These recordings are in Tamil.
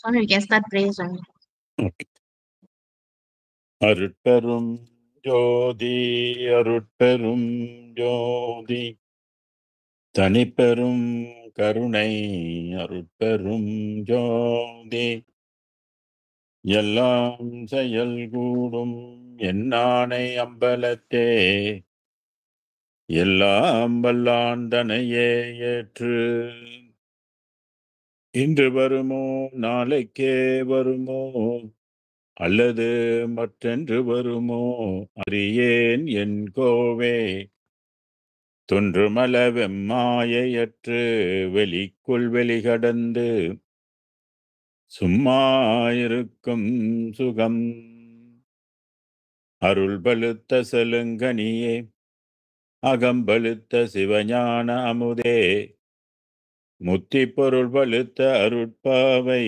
So you can start praise only. Okay. அருட்பெரும் ஜோதி அருட்பெரும் ஜோதி தனிப்பெரும் கருணை அருட்பெரும் ஜோதி எல்லாம் செயல் கூடும் என்னானை அம்பலத்தே எல்லாம் வல்லான் தனையே ஏற்று இன்று வருமோ நாளைக்கே வருமோ அல்லது மற்றென்று வருமோ அறியேன் என் கோவே தொன்றுமல வெம்மாயையற்று வெளிக்குள் வெளிகடந்து சும்மா இருக்கும் சுகம் அருள் பழுத்த செலுங்கனியே அகம்பழுத்த சிவஞான அமுதே முத்தி பொருள் பழுத்த அருட்பாவை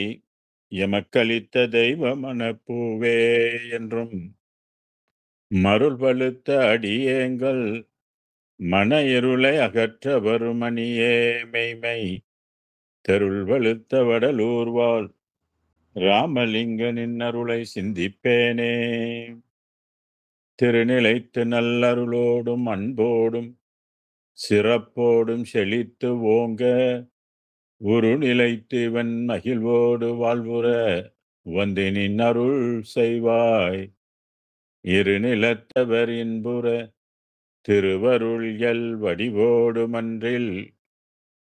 எமக்களித்த தெய்வ மனப்பூவே என்றும் மருள் பழுத்த அடியேங்கள் மன இருளை அகற்ற வருமணியே மெய்மை தெருள் வழுத்த வடலூர்வாள் ராமலிங்கனின் அருளை சிந்திப்பேனே திருநிலைத்து நல்லருளோடும் அன்போடும் சிறப்போடும் செழித்து ஓங்க உரு நிலைத்து இவன் மகிழ்வோடு வாழ்வுற வந்து நின் அருள் செய்வாய் இரு நிலத்தவர் இன்புற திருவருள் எல் வடிவோடு மன்றில்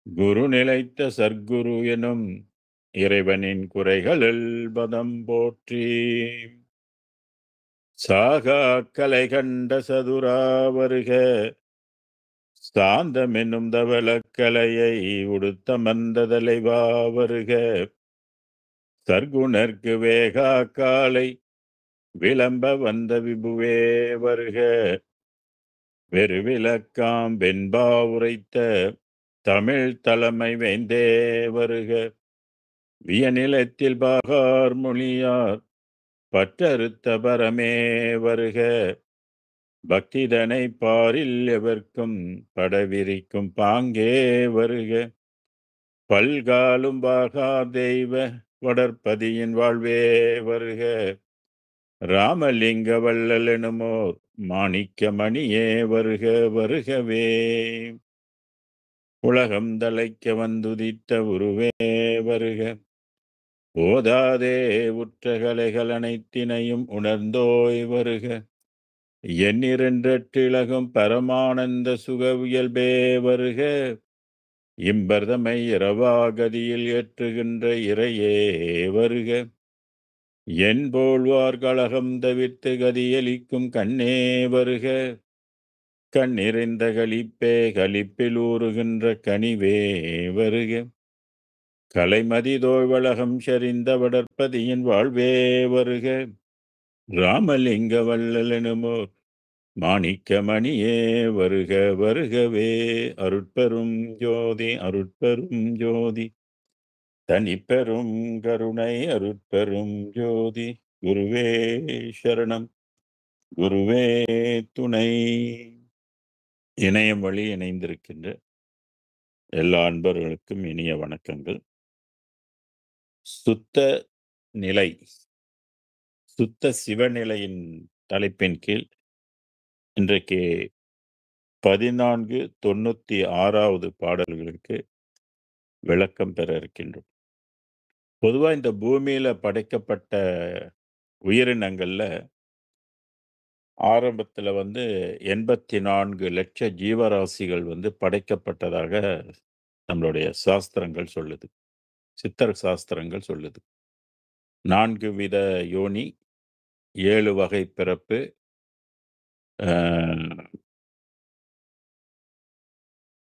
குரு நிலைத்த சர்க்குரு எனும் இறைவனின் குறைகளில் பதம் போற்றி சாகா கலை கண்ட சதுரா வருக சாந்தமென்னும் தவளக்கலையை உடுத்த மந்த தலைவா வருக சர்க்குணர்க்கு வேகா காலை விளம்ப வந்த விபுவே வருக வெறுவிளக்காம் வெண்பா உரைத்த தமிழ் தலைமை வேந்தே வருக வியநிலத்தில் பாகார் மொழியார் பற்றறுத்த பரமே வருக பக்திதனை பாரில் எவர்க்கும் படவிரிக்கும் பாங்கே வருக பல்காலும் பாகா தெய்வ வடற்பதியின் வாழ்வே வருக ராமலிங்க வள்ளல் எனுமோர் மாணிக்க மணியே வருக வருகவே உலகம் தலைக்க வந்துதித்த உருவே வருக ஓதாதே உற்ற கலைகள் அனைத்தினையும் உணர்ந்தோய் வருக எண்ணிரண்டெட்டிலகும் பரமானந்த சுகவியல்பே வருக இம்பர்தமை இரவாகதியில் ஏற்றுகின்ற இறையே வருக என் போல்வார் கழகம் தவிர்த்து கதியளிக்கும் கண்ணே வருக கண்ணிறைந்த களிப்பே களிப்பில் ஊறுகின்ற கனிவே வருக கலைமதி தோழ்வழகம் செறிந்த வடற்பதியின் வாழ்வே வருக ராமலிங்க வள்ளலெனுமோர் மாணிக்க மணியே வருக வருகவே அருட்பெரும் ஜோதி அருட்பெரும் ஜோதி தனிப்பெரும் கருணை அருட்பெரும் ஜோதி குருவே சரணம் குருவே துணை. இணையம் வழி இணைந்திருக்கின்ற எல்லா அன்பர்களுக்கும் இனிய வணக்கங்கள். சுத்த நிலை, சுத்த சிவநிலையின் தலைப்பின் கீழ் இன்றைக்கு 1496வது பாடல்களுக்கு விளக்கம் பெற இருக்கின்றோம். பொதுவா இந்த பூமியில படைக்கப்பட்ட உயிரினங்கள்ல ஆரம்பத்துல 84 லட்ச ஜீவராசிகள் படைக்கப்பட்டதாக நம்மளுடைய சாஸ்திரங்கள் சொல்லுது, சித்தர் சாஸ்திரங்கள் சொல்லுது. 4 வித யோனி, 7 வகை பிறப்பு,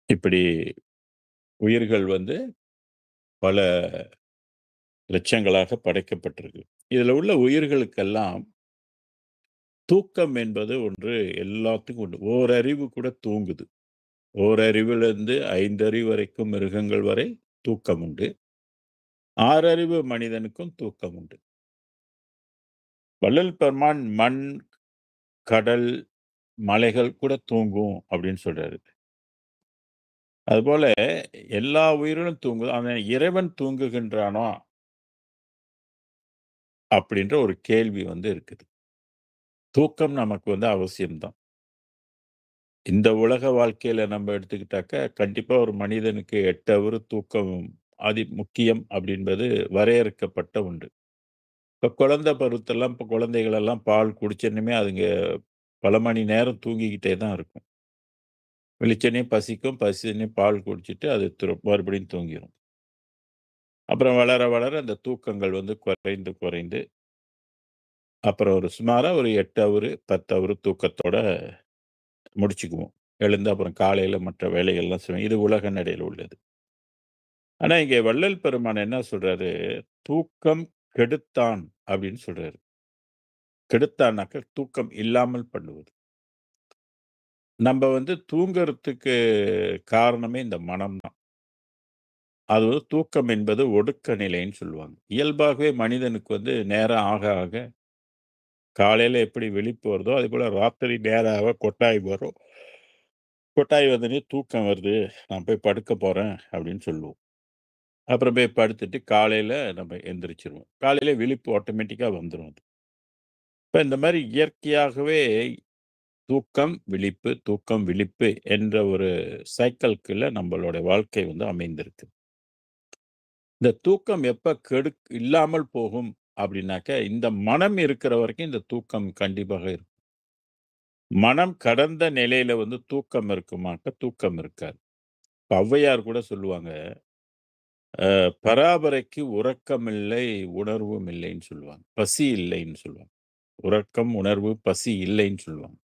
இப்படி உயிர்கள் பல லட்சங்களாக படைக்கப்பட்டிருக்கு. இதுல உள்ள உயிர்களுக்கெல்லாம் தூக்கம் என்பது ஒன்று எல்லாத்துக்கும் உண்டு. ஓரறிவு கூட தூங்குது. ஓரறிவிலிருந்து 5 அறிவு வரைக்கும் மிருகங்கள் வரை தூக்கம் உண்டு. 6 அறிவு மனிதனுக்கும் தூக்கம் உண்டு. வள்ளல் பெருமான் மண், கடல், மலைகள் கூட தூங்கும் அப்படின்னு சொல்றாரு. அதுபோல எல்லா உயிரிலும் தூங்குது. அவன் இறைவன் தூங்குகின்றானோ அப்படின்ற ஒரு கேள்வி இருக்குது. தூக்கம் நமக்கு அவசியம் தான். இந்த உலக வாழ்க்கையில நம்ம எடுத்துக்கிட்டாக்க, கண்டிப்பா ஒரு மனிதனுக்கு 8 ஹவர் தூக்கம் முக்கியம் அப்படின்பது வரையறுக்கப்பட்ட ஒன்று. இப்ப குழந்தை பருவத்தெல்லாம் இப்ப குழந்தைகளெல்லாம் பால் குடிச்சோனமே அதுங்க பல மணி நேரம் தூங்கிக்கிட்டே தான் இருக்கும். விழிச்சோனே பசிக்கும், பசிச்சோனே பால் குடிச்சிட்டு அது மறுபடியும் தூங்கிரும். அப்புறம் வளர, வளர அந்த தூக்கங்கள் குறைந்து, குறைந்து அப்புறம் ஒரு சுமாரா ஒரு 8 ஹவரு, 10 ஹவரு தூக்கத்தோட முடிச்சுக்குவோம். எழுந்து அப்புறம் காலையில மற்ற வேலைகள்லாம் செய்வோம். இது உலக நடையில உள்ளது. ஆனா, இங்க வள்ளல் பெருமான் என்ன சொல்றாரு, "தூக்கம் கெடுத்தான்" அப்படின்னு சொல்றாரு. கெடுத்தான்னாக்க தூக்கம் இல்லாமல் பண்ணுவது. நம்ப தூங்குறதுக்கு காரணமே இந்த மனம் தான். அது தூக்கம் என்பது ஒடுக்க நிலைன்னு சொல்லுவாங்க. இயல்பாகவே மனிதனுக்கு நேரம் ஆக, ஆக காலையில எப்படி விழிப்பு வருதோ, அதேபோல ராத்திரி நேரம் ஆக கொட்டாய் வரும். கொட்டாய் வந்தோனே தூக்கம் வருது. நான் போய் படுக்க போறேன் அப்படின்னு சொல்லுவோம். அப்புறம் போய் படுத்துட்டு காலையில நம்ம எந்திரிச்சுருவோம். காலையில விழிப்பு ஆட்டோமேட்டிக்கா வந்துரும் அது. இப்ப இந்த மாரி இயற்கையாகவே தூக்கம், விழிப்பு, தூக்கம், விழிப்பு என்ற ஒரு சைக்கிள்குள்ள நம்மளோட வாழ்க்கை அமைந்திருக்கு. இந்த தூக்கம் எப்ப இல்லாமல் போகும் அப்படின்னாக்க, இந்த மனம் இருக்கிற வரைக்கும் இந்த தூக்கம் கண்டிப்பாக இருக்கும். மனம் கடந்த நிலையில தூக்கம் இருக்குமாக்க, தூக்கம் இருக்காது. இப்ப ஔவையார் கூட சொல்லுவாங்க, "பராபரைக்கு உறக்கமில்லை, உணர்வும் இல்லைன்னு" சொல்லுவாங்க. பசி இல்லைன்னு சொல்லுவாங்க. உறக்கம், உணர்வு, பசி இல்லைன்னு சொல்லுவாங்க.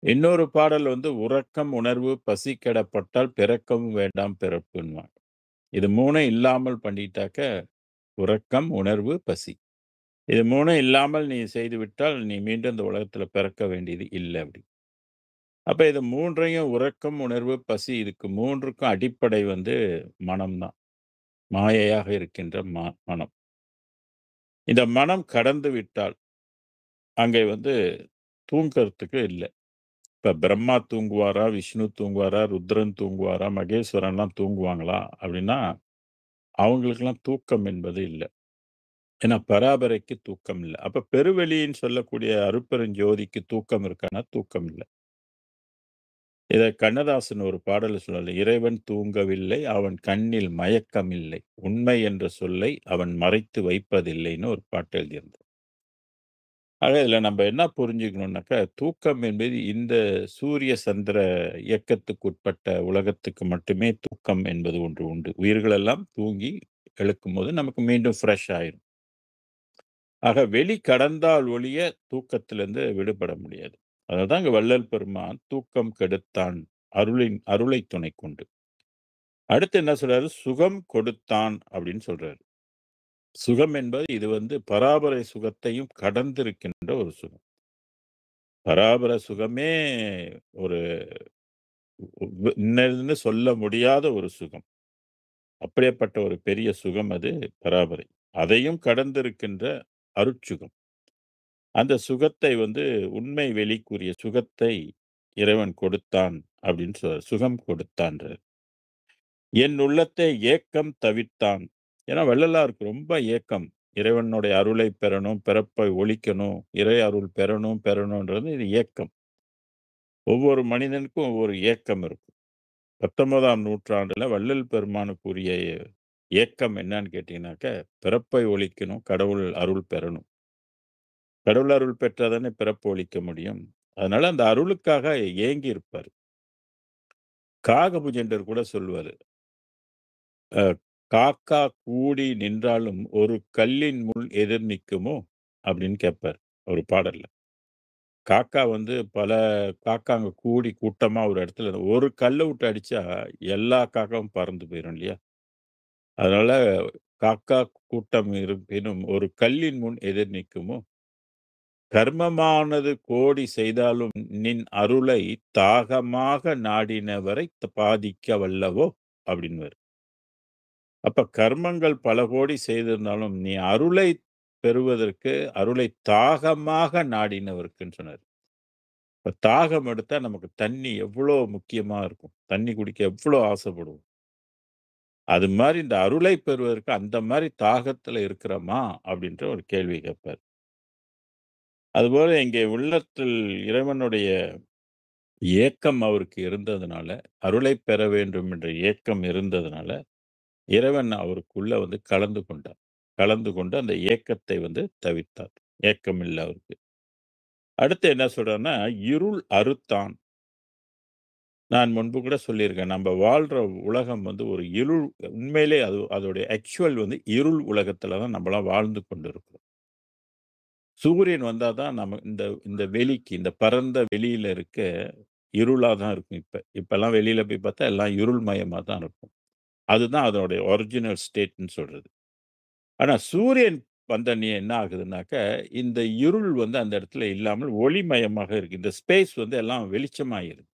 இன்னொரு பாடல் "உறக்கம், உணர்வு, பசி கெடப்பட்டால் பிறக்கவும் வேண்டாம் பிறப்புன்னுவாங்க." இது 3ம் இல்லாமல் பண்ணிட்டாக்க, உறக்கம், உணர்வு, பசி. இது 3ம் இல்லாமல் நீ செய்துவிட்டால், நீ மீண்டும் இந்த உலகத்துல பிறக்க வேண்டியது இல்ல அப்படி. அப்ப இது 3யும் உறக்கம், உணர்வு, பசி இதுக்கு 3க்கும் அடிப்படை மனம் தான். மாயையாக இருக்கின்ற மனம். இந்த மனம் கடந்து விட்டால், அங்கே தூங்கறதுக்கு இல்ல. இப்ப பிரம்மா தூங்குவாரா? விஷ்ணு தூங்குவாரா? ருத்ரன் தூங்குவாரா? மகேஸ்வரன்லாம் தூங்குவாங்களா? அப்படின்னா, அவங்களுக்கெல்லாம் தூக்கம் என்பது இல்ல. ஏன்னா பராபரைக்கு தூக்கம் இல்ல. அப்ப பெருவெளின்னு சொல்லக்கூடிய அருட்பெருஞ்சோதிக்கு தூக்கம் இருக்கான்னா, தூக்கம் இல்ல. இத கண்ணதாசன் ஒரு பாடல்ல சொல்லல. "இறைவன் தூங்கவில்லை, அவன் கண்ணில் மயக்கமில்லை. உண்மை என்ற சொல்லை அவன் மறைத்து வைப்பதில்லைன்னு" ஒரு பாட்டு எழுதியிருந்தார். ஆக இதுல நம்ம என்ன புரிஞ்சுக்கணும்னாக்கா, தூக்கம் என்பது இந்த சூரிய, சந்திர இயக்கத்துக்குட்பட்ட உலகத்துக்கு மட்டுமே தூக்கம் என்பது ஒன்று உண்டு. உயிர்கள் எல்லாம் தூங்கி எழுக்கும்போது நமக்கு மீண்டும் ஃப்ரெஷ் ஆயிரும். ஆக வெளி கடந்தால் ஒழிய தூக்கத்திலிருந்து விடுபட முடியாது. அததான் இங்க வள்ளல் பெருமான் "தூக்கம் கெடுத்தான் அருளை துணை கொண்டு." அடுத்து என்ன சொல்றாரு? "சுகம் கொடுத்தான்" அப்படின்னு சொல்றாரு. சுகம் என்பது இது பராபரை சுகத்தையும் கடந்திருக்கின்ற ஒரு சுகம். பராபர சுகமே ஒரு இன்னதுன்னு சொல்ல முடியாத ஒரு சுகம். அப்படிப்பட்ட ஒரு பெரிய சுகம் அது பராபரை. அதையும் கடந்திருக்கின்ற அருட்சுகம். அந்த சுகத்தை உண்மை வெளிக்குரிய சுகத்தை இறைவன் கொடுத்தான் அப்படின்னு சுகம் கொடுத்தான்றார். என் உள்ளத்தை ஏக்கம் தவிர்த்தான். ஏன்னா வள்ளலாருக்கு ரொம்ப ஏக்கம். இறைவனுடைய அருளை பெறணும், பிறப்பை ஒழிக்கணும், இறை அருள் பெறணும், பெறணும்ன்றது இது ஏக்கம். ஒவ்வொரு மனிதனுக்கும் ஒவ்வொரு ஏக்கம் இருக்கும். 19ஆம் நூற்றாண்டுல வள்ளல் பெருமானுக்குரிய ஏக்கம் என்னன்னு கேட்டீங்கன்னாக்க, பிறப்பை ஒழிக்கணும், கடவுள் அருள் பெறணும். கடவுள் அருள் பெற்றா தானே பிறப்பு ஒழிக்க முடியும். அதனால அந்த அருளுக்காக ஏங்கி இருப்பாரு. காகபுஜண்டர் கூட சொல்லுவாரு. அ "காக்கா கூடி நின்றாலும் ஒரு கல்லின் முள் எதிர் நிக்குமோ?" அப்படின்னு கேட்பாரு ஒரு பாடல்ல. காக்கா பல காக்காங்க கூடி கூட்டமா ஒரு இடத்துல ஒரு கல்ல விட்டு அடிச்சா எல்லா காக்காவும் பறந்து போயிரும் இல்லையா? அதனால "காக்கா கூட்டம் இருப்பினும் ஒரு கல்லின் முன் எதிர் நிக்குமோ? கர்மமானது கோடி செய்தாலும் நின் அருளை தாகமாக நாடினவரை பாதிக்க வல்லவோ" அப்படின்னுவாரு. அப்ப கர்மங்கள் பல கோடி செய்திருந்தாலும், நீ அருளை பெறுவதற்கு அருளை தாகமாக நாடினவருக்குன்னு சொன்னாரு. இப்ப தாகம் எடுத்தா நமக்கு தண்ணி எவ்வளோ முக்கியமா இருக்கும். தண்ணி குடிக்க எவ்வளோ ஆசைப்படுவோம். அது மாரி இந்த அருளை பெறுவதற்கு அந்த மாரி தாகத்துல இருக்கிறோமா? அப்படின்ற ஒரு கேள்வி கேட்பார். அதுபோல இங்கே உள்ளத்தில் இறைவனுடைய ஏக்கம் அவருக்கு இருந்ததுனால, அருளைப் பெற வேண்டும் என்ற ஏக்கம் இருந்ததுனால, இறைவன் அவருக்குள்ள வந்து கலந்து கொண்டார். கலந்து கொண்டு அந்த ஏக்கத்தை வந்து தவிர்த்தார். ஏக்கம் இல்ல அவருக்கு. அடுத்து என்ன சொல்றார்ன்னா, இருள் அறுத்தான். நான் முன்பு கூட சொல்லியிருக்கேன். நம்ப வாழ்ற உலகம் வந்து ஒரு இருள் உண்மையிலே அதோடைய ஆக்சுவல் வந்து இருள் உலகத்துல தான் நம்பலாம் வாழ்ந்து கொண்டிருக்கிறோம். சூரியன் வந்தா தான் நம்ம இந்த இந்த வெளிக்கு, இந்த பரந்த வெளியில இருக்க இருளா தான் இருக்கும் இப்ப. இப்பலாம் வெளியில போய் பார்த்தா எல்லாம் இருள்மயமா தான் இருக்கும். அதுதான் அதனுடைய ஒரிஜினல் ஸ்டேட்ன்னு சொல்றது. ஆனா சூரியன் வந்தோனே என்ன ஆகுதுன்னாக்க, இந்த இருள் வந்து அந்த இடத்துல இல்லாமல் ஒளிமயமாக இருக்கு. இந்த ஸ்பேஸ் வந்து எல்லாம் வெளிச்சமாயிருது.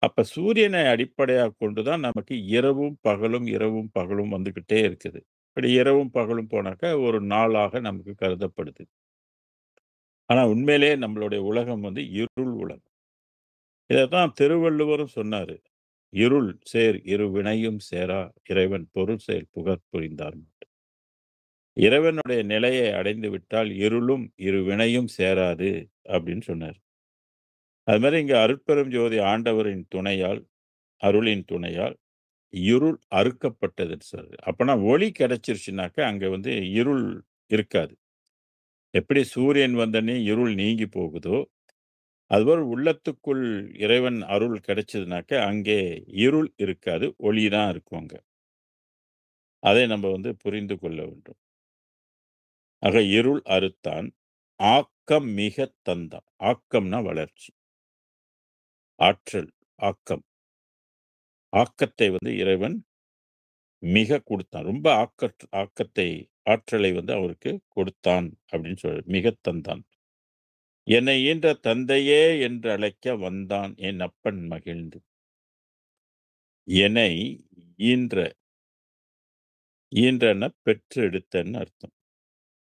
அப்ப சூரியனை அடிப்படையாகக் கொண்டு தான் நமக்கு இரவும், பகலும், இரவும், பகலும் வந்துகிட்டே இருக்குது. இப்படி இரவும், பகலும் போனாக்கா ஒரு நாளாக நமக்கு கருதப்படுது. ஆனா உண்மையிலேயே நம்மளுடைய உலகம் வந்து இருள் உலகம். இதத்தான் திருவள்ளுவரும் சொன்னாரு. "இருள் சேர் இருவினையும் சேரா இறைவன் பொருள் செயல் புகற் புரிந்தார்." இறைவனுடைய நிலையை அடைந்து விட்டால் இருளும், இருவினையும் சேராது அப்படின்னு சொன்னார். அது மாரி இங்க அருட்பெரும் ஜோதி ஆண்டவரின் துணையால், அருளின் துணையால் இருள் அறுக்கப்பட்டதுன்னு சொல்லுது. அப்பன்னா ஒளி கிடைச்சிருச்சுனாக்க, அங்க வந்து இருள் இருக்காது. எப்படி சூரியன் வந்தோனே இருள் நீங்கி போகுதோ, அதுபோல் உள்ளத்துக்குள் இறைவன் அருள் கிடைச்சதுனாக்க, அங்கே இருள் இருக்காது. ஒளி தான் இருக்கும் அங்க. அதை நம்ம வந்து புரிந்து கொள்ள வேண்டும். ஆக இருள் அறுத்தான், ஆக்கம் மிகத் தந்தான். ஆக்கம்னா வளர்ச்சி, ஆற்றல், ஆக்கம். ஆக்கத்தை வந்து இறைவன் மிக குடுத்தான். ரொம்ப ஆக்கத்தை, ஆற்றலை வந்து அவருக்கு கொடுத்தான் அப்படின்னு மிகத் தந்தான். என்னை ஈன்ற தந்தையே என்று அழைக்க வந்தான் என் அப்பன் மகிழ்ந்து. எனை ஈன்ற ஈன்றன பெற்று எடுத்தன்னு அர்த்தம்.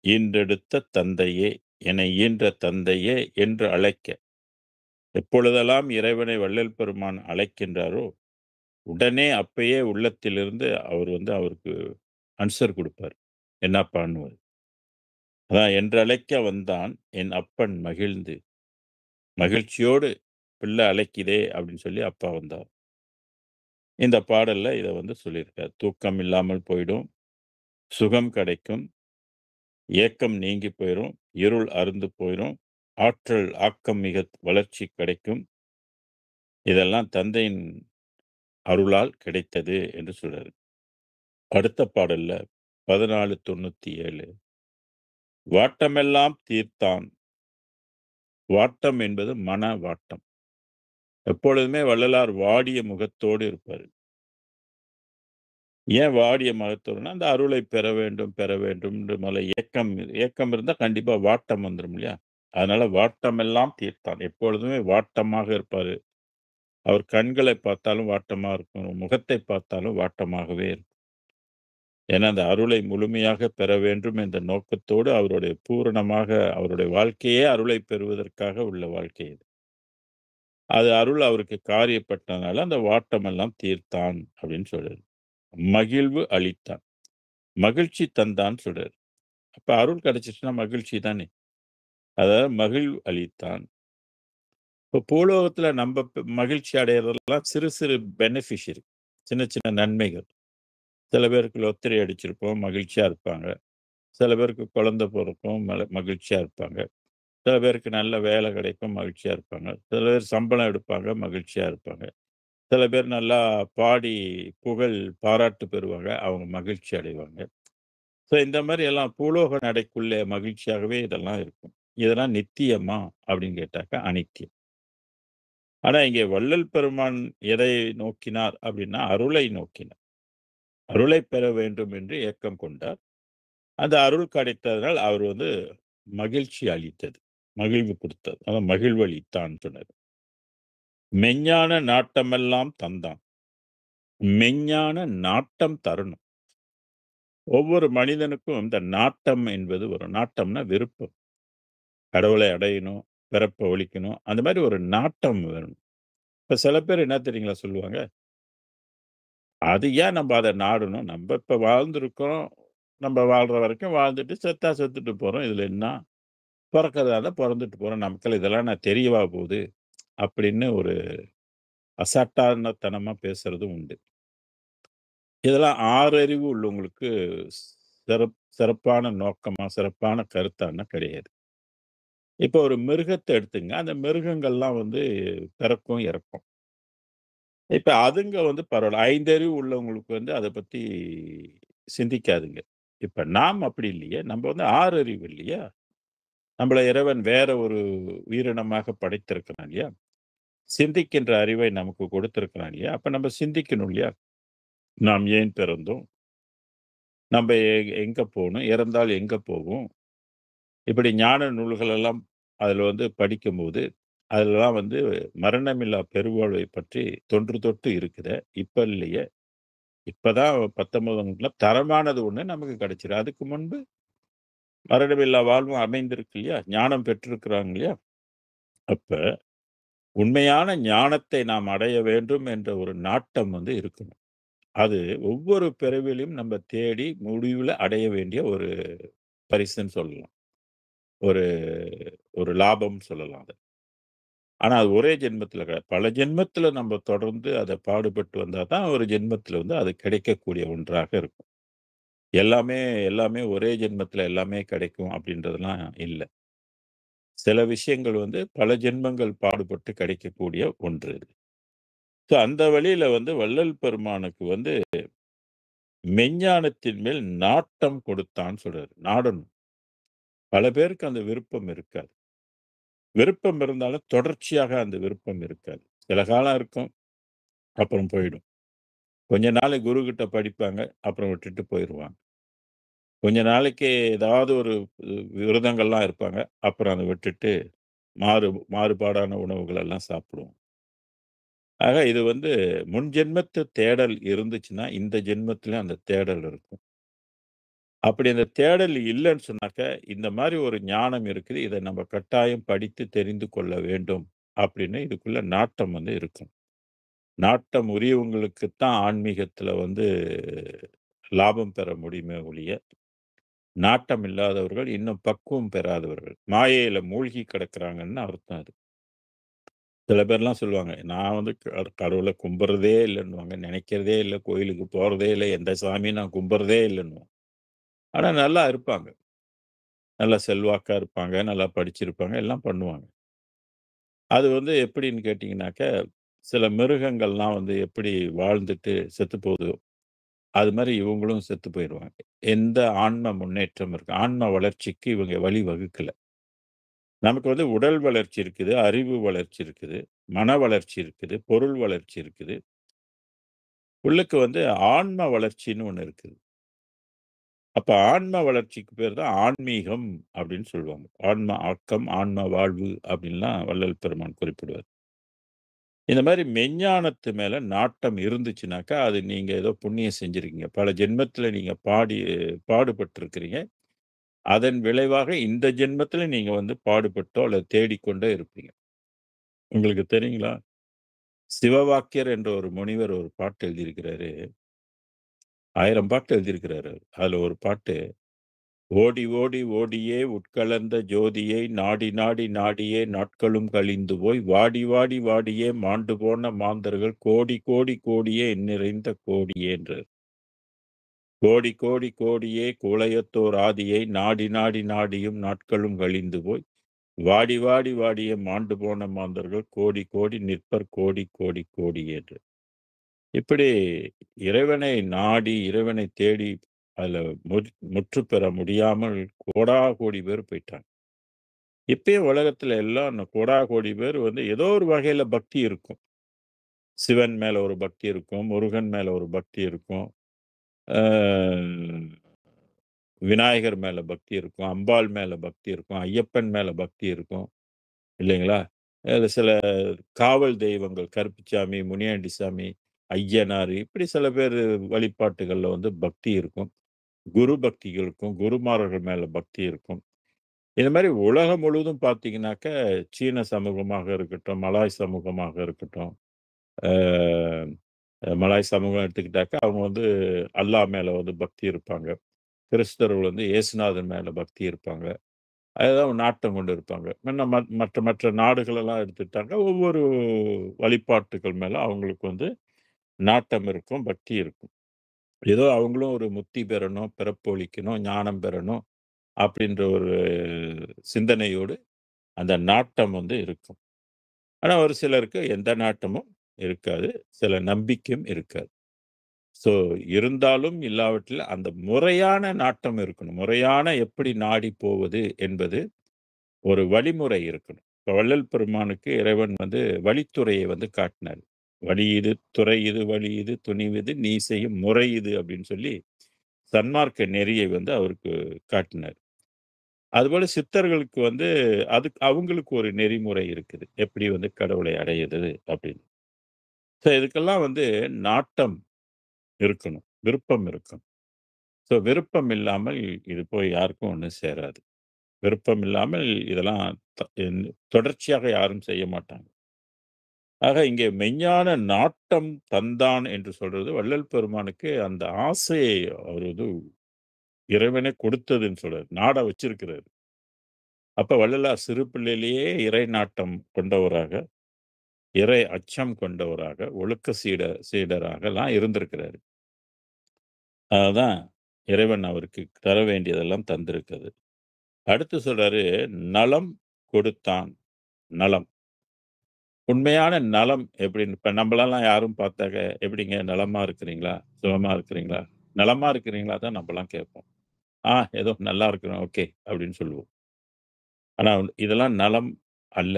ஈன்றெடுத்த தந்தையே, எனை ஈன்ற தந்தையே என்று அழைக்க. எப்பொழுதெல்லாம் இறைவனை வள்ளல் பெருமான் அழைக்கின்றாரோ, உடனே அப்பயே உள்ளத்திலிருந்து அவர் வந்து அவருக்கு ஆன்ஸர் குடுப்பார். என்னப்பான்னுவாரு. அதான் என்றழைக்க வந்தான் என் அப்பன் மகிழ்ந்து. மகிழ்ச்சியோடு பிள்ளை அழைக்குதே அப்படின்னு சொல்லி அப்பா வந்தார். இந்த பாடல்ல இத வந்து சொல்லியிருக்கார். தூக்கம் இல்லாமல் போயிடும், சுகம் கிடைக்கும், ஏக்கம் நீங்கி போயிரும், இருள் அறுந்து போயிரும், ஆற்றல் ஆக்கம் மிக வளர்ச்சி கிடைக்கும். இதெல்லாம் தந்தையின் அருளால் கிடைத்தது என்று சொல்றாரு. அடுத்த பாடல்ல 1497 வாட்டமெல்லாம் தீர்த்தான். வாட்டம் என்பது மன வாட்டம். எப்பொழுதுமே வள்ளலார் வாடிய முகத்தோடு இருப்பாரு. ஏன் வாடிய முகத்தோடுனா, அந்த அருளை பெற வேண்டும், பெற வேண்டும்ன்ற முதல்ல ஏக்கம் ஏக்கம் இருந்தா கண்டிப்பா வாட்டம் வந்துரும் இல்லையா? அதனால வாட்டமெல்லாம் தீர்த்தான். எப்பொழுதுமே வாட்டமாக இருப்பாரு. அவர் கண்களை பார்த்தாலும் வாட்டமா இருக்கும். முகத்தை பார்த்தாலும் வாட்டமாகவே இருக்கும். ஏன்னா, அந்த அருளை முழுமையாக பெற வேண்டும் என்ற நோக்கத்தோடு அவருடைய பூரணமாக அவருடைய வாழ்க்கையே அருளை பெறுவதற்காக உள்ள வாழ்க்கை இது. அது அருள் அவருக்கு காரியப்பட்டனால அந்த வாட்டமெல்லாம் தீர்த்தான் அப்படின்னு சொல்றாரு. மகிழ்வு அளித்தான். மகிழ்ச்சி தந்தான்னு சொல்றாரு. அப்ப அருள் கிடைச்சிச்சுன்னா மகிழ்ச்சி தானே! அதாவது மகிழ்வு அளித்தான். இப்போ பூலோகத்துல நம்ப மகிழ்ச்சி அடையறதெல்லாம் சிறு சிறு பெனிஃபிஷியரி. சின்ன சின்ன நன்மைகள். சில பேருக்கு லொத்தரி அடிச்சிருப்போம், மகிழ்ச்சியா இருப்பாங்க. சில பேருக்கு குழந்தை பொறக்கும், மகிழ்ச்சியா இருப்பாங்க. சில பேருக்கு நல்ல வேலை கிடைக்கும், மகிழ்ச்சியா இருப்பாங்க. சில பேர் சம்பளம் எடுப்பாங்க, மகிழ்ச்சியா இருப்பாங்க. சில பேர் நல்லா பாடி புகழ், பாராட்டு பெறுவாங்க. அவங்க மகிழ்ச்சி அடைவாங்க. ஸோ இந்த மாரி எல்லாம் பூலோக நடைக்குள்ளே மகிழ்ச்சியாகவே இதெல்லாம் இருக்கும். இதெல்லாம் நித்தியமா? அப்படின்னு கேட்டாக்கா அனித்தியம். ஆனா இங்கே வள்ளல் பெருமான் எதை நோக்கினார் அப்படின்னா, அருளை நோக்கினார். அருளை பெற வேண்டும் என்று ஏக்கம் கொண்டார். அந்த அருள் கிடைத்ததனால் அவர் வந்து மகிழ்ச்சி அளித்தது. மகிழ்வு குடுத்தது. அதான் மகிழ்வளித்தான் சொன்னாரு. மெஞ்ஞான நாட்டமெல்லாம் தந்தான். மெஞ்ஞான நாட்டம் தரணும். ஒவ்வொரு மனிதனுக்கும் இந்த நாட்டம் என்பது வரும். நாட்டம்னா விருப்பம். கடவுளை அடையணும், பிறப்ப ஒழிக்கணும். அந்த மாரி ஒரு நாட்டம் வேணும். இப்ப சில பேர் என்ன தெரியுங்களா சொல்லுவாங்க? அது ஏன் நம்ப அத நாடணும்? நம்ப இப்ப வாழ்ந்திருக்கிறோம். நம்ப வாழ்ற வரைக்கும் வாழ்ந்துட்டு, செத்தா செத்துட்டு போறோம். இதுல என்ன? பொறக்கறதா இருந்தா பொறந்துட்டு போறோம். நமக்கெல்லாம் இதெல்லாம் என்ன தெரியவா போது? அப்படின்னு ஒரு அசாட்டாரணத்தனமா பேசுறதும் உண்டு. இதெல்லாம் ஆறறிவு உள்ளவங்களுக்கு சிறப்பான நோக்கமா, சிறப்பான கருத்தான்னா கிடையாது. இப்போ ஒரு மிருகத்த எடுத்துங்க. அந்த மிருகங்கள்லாம் வந்து பிறக்கும், இறக்கும். இப்ப அதுங்க வந்து பரவால்ல. 5 அறிவு உள்ளவங்களுக்கு வந்து அத பத்தி சிந்திக்காதுங்க. இப்ப நாம் அப்படி இல்லையே. நம்ப வந்து 6 அறிவு இல்லையா? நம்மள இறைவன் வேற ஒரு உயிரினமாக படைத்திருக்கிறான் இல்லையா? சிந்திக்கின்ற அறிவை நமக்கு கொடுத்திருக்கிறான் இல்லையா? அப்ப நம்ம சிந்திக்கணும் இல்லையா? நாம் ஏன் பிறந்தோம்? நம்ப எங்க போணும்? இறந்தால் எங்க போவோம்? இப்படி ஞான நூல்கள் எல்லாம் அதுல வந்து படிக்கும்போது, அதெல்லாம் வந்து மரணமில்லா பெருவாழ்வை பற்றி தொன்று தொட்டு இருக்குதே. இப்ப இல்லையே. இப்பதான் 19ஆம் நூற்றாண்டுல தரமானது ஒண்ணு நமக்கு கிடைச்சிருக்கு. அதுக்கு முன்பு மரணமில்லா வாழ்வும் அமைந்திருக்கு இல்லையா? ஞானம் பெற்றிருக்கிறாங்க இல்லையா? அப்ப உண்மையான ஞானத்தை நாம் அடைய வேண்டும் என்ற ஒரு நாட்டம் வந்து இருக்கணும். அது ஒவ்வொரு பிறவிலும் நம்ம தேடி முடிவுல அடைய வேண்டிய ஒரு பரிசுன்னு சொல்லலாம். ஒரு ஒரு லாபம் சொல்லலாம் அத. ஆனா அது ஒரே ஜென்மத்தில கிடையாது. பல ஜென்மத்தில நம்ம தொடர்ந்து அத பாடுபட்டு வந்தா தான் ஒரு ஜென்மத்தில வந்து அது கிடைக்கக்கூடிய ஒன்றாக இருக்கும். எல்லாமே எல்லாமே ஒரே ஜென்மத்தில எல்லாமே கிடைக்கும் அப்படின்றதெல்லாம் இல்ல. சில விஷயங்கள் வந்து பல ஜென்மங்கள் பாடுபட்டு கிடைக்கக்கூடிய ஒன்று இது. ஸோ அந்த வழியில வந்து வள்ளல் பெருமானுக்கு வந்து மெஞ்ஞானத்தின் மேல் நாட்டம் கொடுத்தான்னு சொல்றாரு. நாடணும். பல பேருக்கு அந்த விருப்பம் இருக்காது. விருப்பம் இருந்தாலும் தொடர்ச்சியாக அந்த விருப்பம் இருக்காது. சில காலம் இருக்கும், அப்புறம் போயிடும். கொஞ்ச நாள் குருகிட்ட படிப்பாங்க, அப்புறம் விட்டுட்டு போயிருவாங்க. கொஞ்ச நாளைக்கு ஏதாவது ஒரு விரதங்கள்லாம் இருப்பாங்க, அப்புறம் அத விட்டுட்டு மாறுபாடான உணவுகள் எல்லாம் சாப்பிடுவோம். ஆக இது வந்து முன் ஜென்மத்து தேடல் இருந்துச்சுன்னா, இந்த ஜென்மத்திலயும் அந்த தேடல் இருக்கும். அப்படி அந்த தேடல் இல்லன்னு சொன்னாக்க, இந்த மாரி ஒரு ஞானம் இருக்குது. இத நம்ம கட்டாயம் படித்து தெரிந்து கொள்ள வேண்டும். அப்படின்னு இதுக்குள்ள நாட்டம் வந்து இருக்கும். நாட்டம் உரியவங்களுக்கு தான் ஆன்மீகத்தில வந்து லாபம் பெற முடியுமே ஒழிய, நாட்டம் இல்லாதவர்கள் இன்னும் பக்குவம் பெறாதவர்கள். மாயையில மூழ்கி கிடக்கிறாங்கன்னு அர்த்தம் அது. சில பேர்லாம் சொல்லுவாங்க, நான் வந்து கடவுள கும்பிடுறதே இல்லன்னுவாங்க. நினைக்கிறதே இல்ல, கோயிலுக்கு போறதே இல்ல, எந்த சாமியும் நான் கும்பிடுறதே இல்லன்னுவாங்க. ஆனா நல்லா இருப்பாங்க. நல்லா செல்வாக்கா இருப்பாங்க, நல்லா படிச்சிருப்பாங்க, எல்லாம் பண்ணுவாங்க. அது வந்து எப்படின்னு கேட்டீங்கன்னாக்க, சில மிருகங்கள்லாம் வந்து எப்படி வாழ்ந்துட்டு செத்து போகுதோ, அது மாரி இவங்களும் செத்து போயிருவாங்க. எந்த ஆன்ம முன்னேற்றம் இருக்கு. ஆன்ம வளர்ச்சிக்கு இவங்க வழி வகுக்கல. நமக்கு வந்து உடல் வளர்ச்சி இருக்குது, அறிவு வளர்ச்சி இருக்குது, மன வளர்ச்சி இருக்குது, பொருள் வளர்ச்சி இருக்குது. உள்ளுக்கு வந்து ஆன்ம வளர்ச்சின்னு ஒண்ணு இருக்குது. அப்ப ஆன்ம வளர்ச்சிக்கு பேர் தான் ஆன்மீகம் அப்படின்னு சொல்லுவாங்க. ஆன்ம ஆக்கம், ஆன்ம வாழ்வு அப்படின்லாம் வள்ளல் பெருமான் குறிப்பிடுவார். இந்த மாரி மெஞ்ஞானத்து மேல நாட்டம் இருந்துச்சுனாக்கா, அது நீங்க ஏதோ புண்ணியம் செஞ்சிருக்கீங்க. பல ஜென்மத்தில நீங்க பாடுபட்டுருக்கிறீங்க. அதன் விளைவாக இந்த ஜென்மத்தில நீங்க வந்து பாடுபட்டோ அல்லது தேடிக்கொண்டோ இருப்பீங்க. உங்களுக்கு தெரியுங்களா? சிவவாக்கியர் என்ற ஒரு முனிவர் ஒரு பாட்டு எழுதியிருக்கிறாரு. 1000 பாட்டு எழுதியிருக்கிறாரு. அதுல ஒரு பாட்டு, "ஓடி ஓடி ஓடியே உட்கலந்த ஜோதியை நாடி நாடி நாடியே நாட்களும் கழிந்து போய் வாடி வாடி வாடியே மாண்டு போன மாந்தர்கள் கோடி கோடி கோடியே எண்ணிறைந்த கோடியேன்றார். கோடி கோடி கோடியே குவலயத்தோர் ஆதியை நாடி நாடி நாடியும் நாட்களும் கழிந்து போய் வாடி வாடி வாடியே மாண்டு போன மாந்தர்கள் கோடி கோடி நிற்பர் கோடி கோடி கோடியேன்று." இப்படி இறைவனை நாடி, இறைவனை தேடி அதுல முற்று பெற முடியாமல் கோடாகோடி பேர் போயிட்டாங்க. இப்பயும் உலகத்துல எல்லாம் கோடாகோடி பேர் வந்து ஏதோ ஒரு வகையில பக்தி இருக்கும். சிவன் மேல ஒரு பக்தி இருக்கும், முருகன் மேல ஒரு பக்தி இருக்கும், ஆ விநாயகர் மேல பக்தி இருக்கும், அம்பாள் மேல பக்தி இருக்கும், ஐயப்பன் மேல பக்தி இருக்கும். இல்லைங்களா? அதுல சில காவல் தெய்வங்கள் கருப்புச்சாமி, முனியாண்டி சாமி, ஐயனாரு இப்படி சில பேரு வழிபாட்டுகள்ல வந்து பக்தி இருக்கும். குரு பக்திகள் இருக்கும். குருமார்கள் மேல பக்தி இருக்கும். இது மாரி உலகம் முழுவதும் பார்த்தீங்கன்னாக்க, சீன சமூகமாக இருக்கட்டும், மலாய் சமூகமாக இருக்கட்டும், ஆ மலாய் சமூகம் எடுத்துக்கிட்டாக்கா, அவங்க வந்து அல்லாஹ் மேல வந்து பக்தி இருப்பாங்க. கிறிஸ்தவர்கள் வந்து இயேசுநாதர் மேல பக்தி இருப்பாங்க. அதுதான் நாட்டம் கொண்டு இருப்பாங்க. முன்ன மற்ற மற்ற நாடுகளெல்லாம் எடுத்துக்கிட்டாங்க, ஒவ்வொரு வழிபாட்டுகள் மேல அவங்களுக்கு வந்து நாட்டம் இருக்கும், பக்தி இருக்கும். ஏதோ அவங்களும் ஒரு முக்தி பெறணும், பிறப்பொழிக்கணும், ஞானம் பெறணும் அப்படின்ற ஒரு சிந்தனையோடு அந்த நாட்டம் வந்து இருக்கும். ஆனா ஒரு சிலருக்கு எந்த நாட்டமும் இருக்காது. சில நம்பிக்கையும் இருக்காது. ஸோ இருந்தாலும் இல்லாவற்றிலும் அந்த முறையான நாட்டம் இருக்கணும். முறையான எப்படி நாடி போவது என்பது ஒரு வழிமுறை இருக்கணும். இப்ப வள்ளல் பெருமானுக்கு இறைவன் வந்து வழித்துறையை வந்து காட்டினார். "வழி இது, துறை இது, வழி இது, துணிவு நீ செய்யும் முறை இது" அப்படின்னு சொல்லி சன்மார்க்க நெறியை வந்து அவருக்கு காட்டினார். அதுபோல சித்தர்களுக்கு வந்து அவங்களுக்கு ஒரு நெறிமுறை இருக்குது. எப்படி வந்து கடவுளை அடையுறது அப்படின்னு. ஸோ இதுக்கெல்லாம் வந்து நாட்டம் இருக்கணும். விருப்பம் இருக்கணும். ஸோ விருப்பம் இல்லாமல் இது போய் யாருக்கும் ஒண்ணும் சேராது. விருப்பம் இல்லாமல் இதெல்லாம் த என் தொடர்ச்சியாக யாரும் செய்ய மாட்டாங்க. ஆக இங்கே மெஞ்ஞான நாட்டம் தந்தான் என்று சொல்றது வள்ளல் பெருமானுக்கு அந்த ஆசையை அவர் வந்து இறைவனே கொடுத்ததுன்னு சொல்றாரு. நாட வச்சிருக்கிறாரு. அப்ப வள்ளலார் சிறு பிள்ளையிலேயே இறை நாட்டம் கொண்டவராக, இறை அச்சம் கொண்டவராக, ஒழுக்க சீடராகலாம் இருந்திருக்கிறாரு. அதுதான் இறைவன் அவருக்கு தர வேண்டியதெல்லாம் தந்திருக்கிறது. அடுத்து சொல்றாரு, நலம் கொடுத்தான். நலம். உண்மையான நலம் எப்படின்னு இப்ப நம்மளலாம் யாரும் பார்த்தாக்க, "எப்படிங்க நலமா இருக்கிறீங்களா? சுகமா இருக்கிறீங்களா? நலமா இருக்கிறீங்களா?" தான் நம்பலாம் கேட்போம். ஏதோ நல்லா இருக்கிறோம். ஓகே." அப்படின்னு சொல்லுவோம். ஆனா இதெல்லாம் நலம் அல்ல.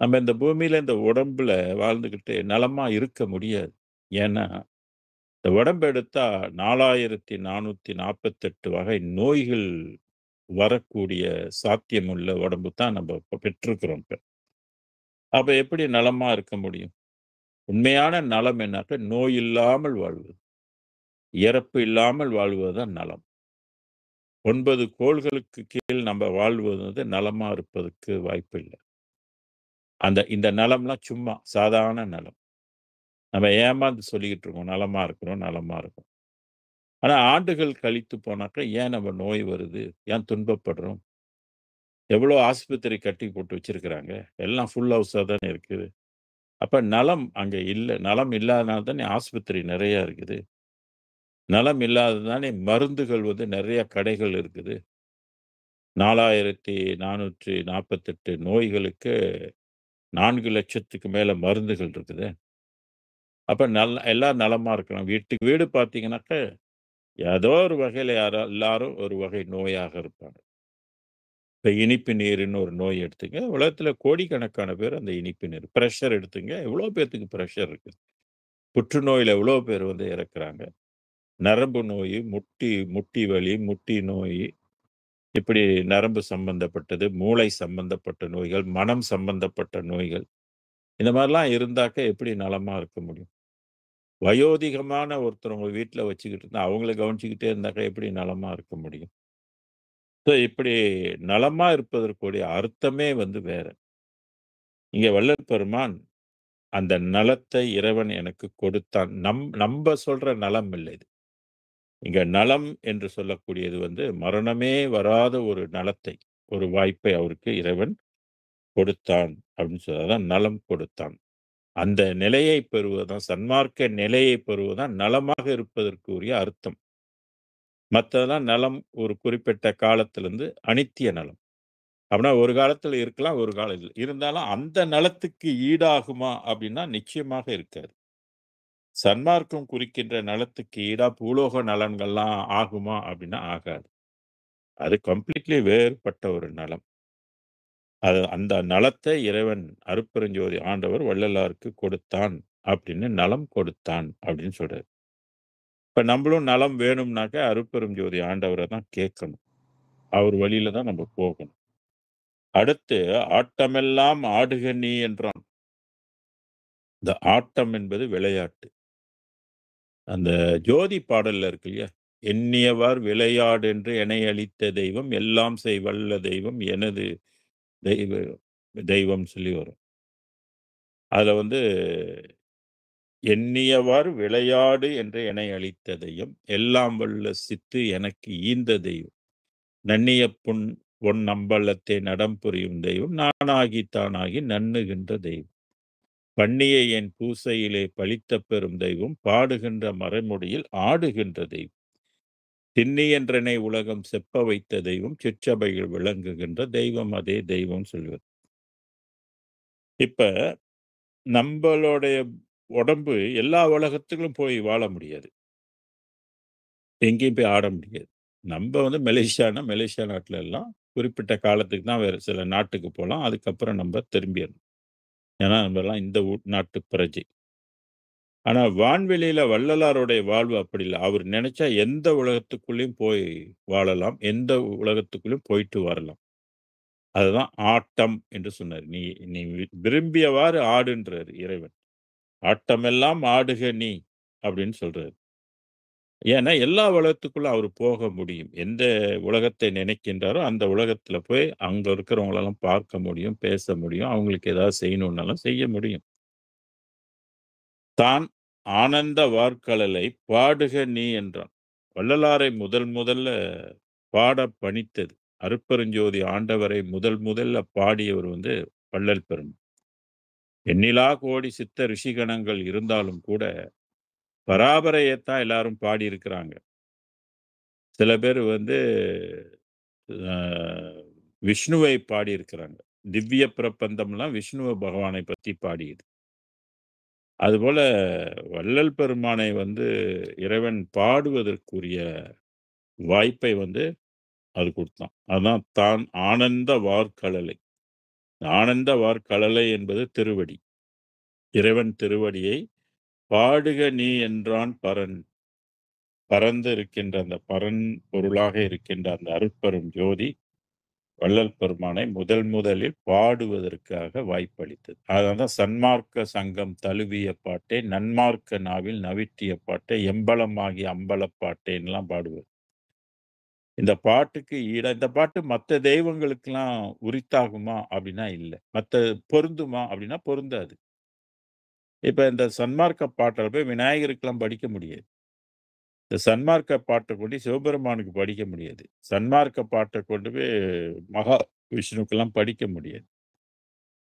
நம்ம இந்த பூமியில இந்த உடம்புல வாழ்ந்துகிட்டு நலமா இருக்க முடியாது. ஏன்னா, இந்த உடம்பு எடுத்தா 4448 வகை நோய்கள் வரக்கூடிய சாத்தியமுள்ள உடம்பு தான் நம்ம இப்ப பெற்றிருக்கிறோம் இப்ப. அப்ப எப்படி நலமா இருக்க முடியும்? உண்மையான நலம் என்னாக்க நோய் இல்லாமல் வாழ்வது. இறப்பு இல்லாமல் வாழ்வது தான் நலம். 9 கோள்களுக்கு கீழ் நம்ம வாழ்வது வந்து நலமா இருப்பதற்கு வாய்ப்பில்ல. இந்த நலம்லாம் சும்மா சாதாரண நலம். நம்ம ஏமாந்து சொல்லிக்கிட்டு இருக்கோம். நலமா இருக்கிறோம், நலமா இருக்கோம். ஆனா ஆண்டுகள் கழித்து போனாக்க ஏன் நம்ம நோய் வருது? ஏன் துன்பப்படுறோம்? எவ்வளோ ஆஸ்பத்திரி கட்டி போட்டு வச்சிருக்கிறாங்க. எல்லாம் ஃபுல் ஹவுஸா தானே இருக்குது. அப்ப நலம் அங்க இல்ல. நலம் இல்லாதனால தானே ஆஸ்பத்திரி நெறைய இருக்குது. நலம் இல்லாதது தானே மருந்துகள் வந்து நெறைய கடைகள் இருக்குது. 4448 நோய்களுக்கு 4,00,000க்கு மேல மருந்துகள் இருக்குது. அப்ப எல்லாரும் நலமா இருக்கலாம். வீட்டுக்கு வீடு பார்த்தீங்கன்னாக்க, ஏதோ ஒரு வகையில எல்லாரும் ஒரு வகை நோயாக இருப்பாங்க. இப்ப இனிப்பு நீருன்னு ஒரு நோய் எடுத்துங்க. உலகத்துல கோடிக்கணக்கான பேர் அந்த இனிப்பு நீர். பிரஷர் எடுத்துங்க. எவ்வளோ பேத்துக்கு பிரஷர் இருக்குது. புற்றுநோயில எவ்வளோ பேர் வந்து இறக்குறாங்க. நரம்பு நோய், முட்டி முட்டி வலி, முட்டி நோய், இப்படி நரம்பு சம்பந்தப்பட்டது, மூளை சம்பந்தப்பட்ட நோய்கள், மனம் சம்பந்தப்பட்ட நோய்கள். இந்த மாரிலாம் இருந்தாக்க எப்படி நலமா இருக்க முடியும்? வயோதிகமான ஒருத்தர் உங்க வீட்ல வச்சுக்கிட்டு இருந்தா, அவங்கள கவனிச்சுக்கிட்டே இருந்தாக்கா எப்படி நலமா இருக்க முடியும்? ஸோ இப்படி நலமா இருப்பதற்குடைய அர்த்தமே வந்து வேற. இங்க வள்ளல் பெருமான் அந்த நலத்தை இறைவன் எனக்கு கொடுத்தான். நம்ப சொல்ற நலம் இல்ல இது. இங்க நலம் என்று சொல்லக்கூடியது வந்து மரணமே வராத ஒரு நலத்தை, ஒரு வாய்ப்பை அவருக்கு இறைவன் கொடுத்தான் அப்படின்னு அதான் நலம் கொடுத்தான். அந்த நிலையை பெறுவதுதான் சன்மார்க்க நிலையை பெறுவதுதான் நலமாக இருப்பதற்கு உரிய அர்த்தம். மத்ததெல்லாம் நலம் ஒரு குறிப்பிட்ட காலத்திலிருந்து அனித்திய நலம். அப்படின்னா ஒரு காலத்துல இருக்கலாம், ஒரு காலத்துல இருந்தாலும் அந்த நலத்துக்கு ஈடாகுமா அப்படின்னா நிச்சயமாக இருக்காது. சன்மார்க்கம் குறிக்கின்ற நலத்துக்கு ஈடா பூலோக நலன்கள்லாம் ஆகுமா அப்படின்னா ஆகாது. அது கம்ப்ளீட்லி வேறுபட்ட ஒரு நலம். அந்த நலத்தை இறைவன் அருட்பெருஞ்சோதி ஆண்டவர் வள்ளலாருக்கு கொடுத்தான் அப்படின்னு நலம் கொடுத்தான் அப்படின்னு சொல்றாரு. இப்ப நம்மளும் நலம் வேணும்னாக்க அருட்பெருஞ்சோதி ஆண்டவர தான் கேட்கணும். அவர் வழியில தான் நம்ம போகணும். அடுத்து ஆட்டமெல்லாம் ஆடுக நீ என்றான். இந்த ஆட்டம் என்பது விளையாட்டு. அந்த ஜோதி பாடல்ல இருக்கு இல்லையா? எண்ணியவார் விளையாடென்று எனை அளித்த தெய்வம், எல்லாம் செய் வல்ல தெய்வம் எனது தெய்வ தெய்வம் சொல்லி வரும். அதுல வந்து எண்ணியவாறு விளையாடு என்று எனை அளித்ததையும், எல்லாம் வல்ல சித்து எனக்கு ஈந்த தெய்வம். நண்ணிய பொன் அம்பலத்தே நடம் புரியும் தெய்வம். நானாகி தானாகி நண்ணுகின்ற தெய்வம். பண்ணிய என் பூசையிலே பலித்த பெரும் தெய்வம். பாடுகின்ற மறைமொழியில் ஆடுகின்ற தெய்வம். திண்ணி என்றனை உலகம் செப்ப வைத்த தெய்வம். சிற்றபையில் விளங்குகின்ற தெய்வம் அதே தெய்வம் சொல்வது. இப்ப நம்பளுடைய உடம்பு எல்லா உலகத்துக்கும் போய் வாழ முடியாது. எங்கேயும் போய் ஆட முடியாது. நம்ப வந்து மலேசியா நாட்டுல எல்லாம் குறிப்பிட்ட காலத்துக்கு தான் வேற சில நாட்டுக்கு போலாம். அதுக்கப்புறம் நம்ப திரும்பிறணும். ஏன்னா, நம்பலாம் இந்த நாட்டு பிரஜை. ஆனா, வான்வெளியில வள்ளலாருடைய வாழ்வு அப்படி இல்ல. அவர் நெனச்சா எந்த உலகத்துக்குள்ளயும் போய் வாழலாம். எந்த உலகத்துக்குள்ளயும் போயிட்டு வரலாம். அதுதான் ஆட்டம் என்று சொன்னாரு. நீ நீ விரும்பியவாறு ஆடுன்றாரு இறைவன். "ஆட்டமெல்லாம் ஆடுக நீ" அப்படின்னு சொல்றாரு. ஏன்னா, எல்லா உலகத்துக்குள்ள அவரு போக முடியும். எந்த உலகத்தை நினைக்கின்றாரோ, அந்த உலகத்துல போய் அங்க இருக்கிறவங்களெல்லாம் பார்க்க முடியும், பேச முடியும். அவங்களுக்கு ஏதாவது செய்யணும்னாலும் செய்ய முடியும். தான் ஆனந்த வார்கழலை பாடுக நீ என்றான். வள்ளலாரை முதல்ல பாடப் பணித்தது. அருட்பெருஞ்சோதி ஆண்டவரை முதல்ல பாடியவர் வந்து வள்ளல் பெருமான். எண்ணிலா கோடி சித்த ரிஷிகணங்கள் இருந்தாலும் கூட, பராபரையத்தான் எல்லாரும் பாடியிருக்கிறாங்க. சில பேர் வந்து அ விஷ்ணுவை பாடியிருக்கிறாங்க. திவ்ய பிரபந்தம்லாம் விஷ்ணுவ பகவானை பத்தி பாடியது. அதுபோல வள்ளல் பெருமானை வந்து இறைவன் பாடுவதற்குரிய வாய்ப்பை வந்து அது குடுத்தான். அதான் தான் ஆனந்த வார்கழலை. ஆனந்த வார்கழலை என்பது திருவடி. இறைவன் திருவடியை பாடுக நீ என்றான் பரன். பரந்து இருக்கின்ற அந்த பரன் பொருளாக இருக்கின்ற அந்த அருட்பெரும் ஜோதி வள்ளல் பெருமானை முதலில் பாடுவதற்காக வாய்ப்பளித்தது. அதனால்தான் சன்மார்க்க சங்கம் தழுவிய பாட்டே, நன்மார்க்க நாவில் நவிற்றிய பாட்டே, எம்பலமாகிய அம்பலப் பாட்டேன்லாம் பாடுவார். இந்த பாட்டுக்கு இந்த பாட்டு மத்த தெய்வங்களுக்கெல்லாம் உரித்தாகுமா? அப்படின்னா இல்ல. பொருந்துமா? அப்படின்னா பொருந்தாது. இப்ப இந்த சன்மார்க்க பாட்டல் போய் விநாயகருக்கெல்லாம் படிக்க முடியாது. இந்த சன்மார்க்க பாட்ட கொண்டு சிவபெருமானுக்கு படிக்க முடியாது. சன்மார்க்க பாட்ட கொண்டு போய் மகா விஷ்ணுக்கெல்லாம் படிக்க முடியாது.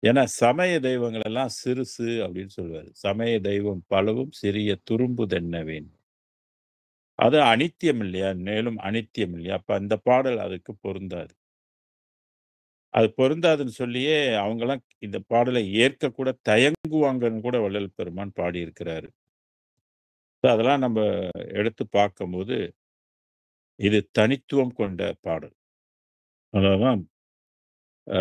ஏன்னா, சமய தெய்வங்கள் எல்லாம் சிறுசு அப்படின்னு சொல்லுவாரு. சமய தெய்வம் பலவும் சிறிய துரும்புதென்னவேன். அது அனித்தியம் இல்லையா? மேலும் அனித்தியம் இல்லையா? அப்ப அந்த பாடல் அதுக்கு பொருந்தாது. அது பொருந்தாதுன்னு சொல்லியே அவங்கலாம் இந்த பாடலை ஏற்கக்கூட தயங்குவாங்கன்னு கூட வள்ளல் பெருமான் பாடியிருக்கிறாரு. அதெல்லாம் நம்ப எடுத்து பார்க்கும்போது, இது தனித்துவம் கொண்ட பாடல். அததான் அ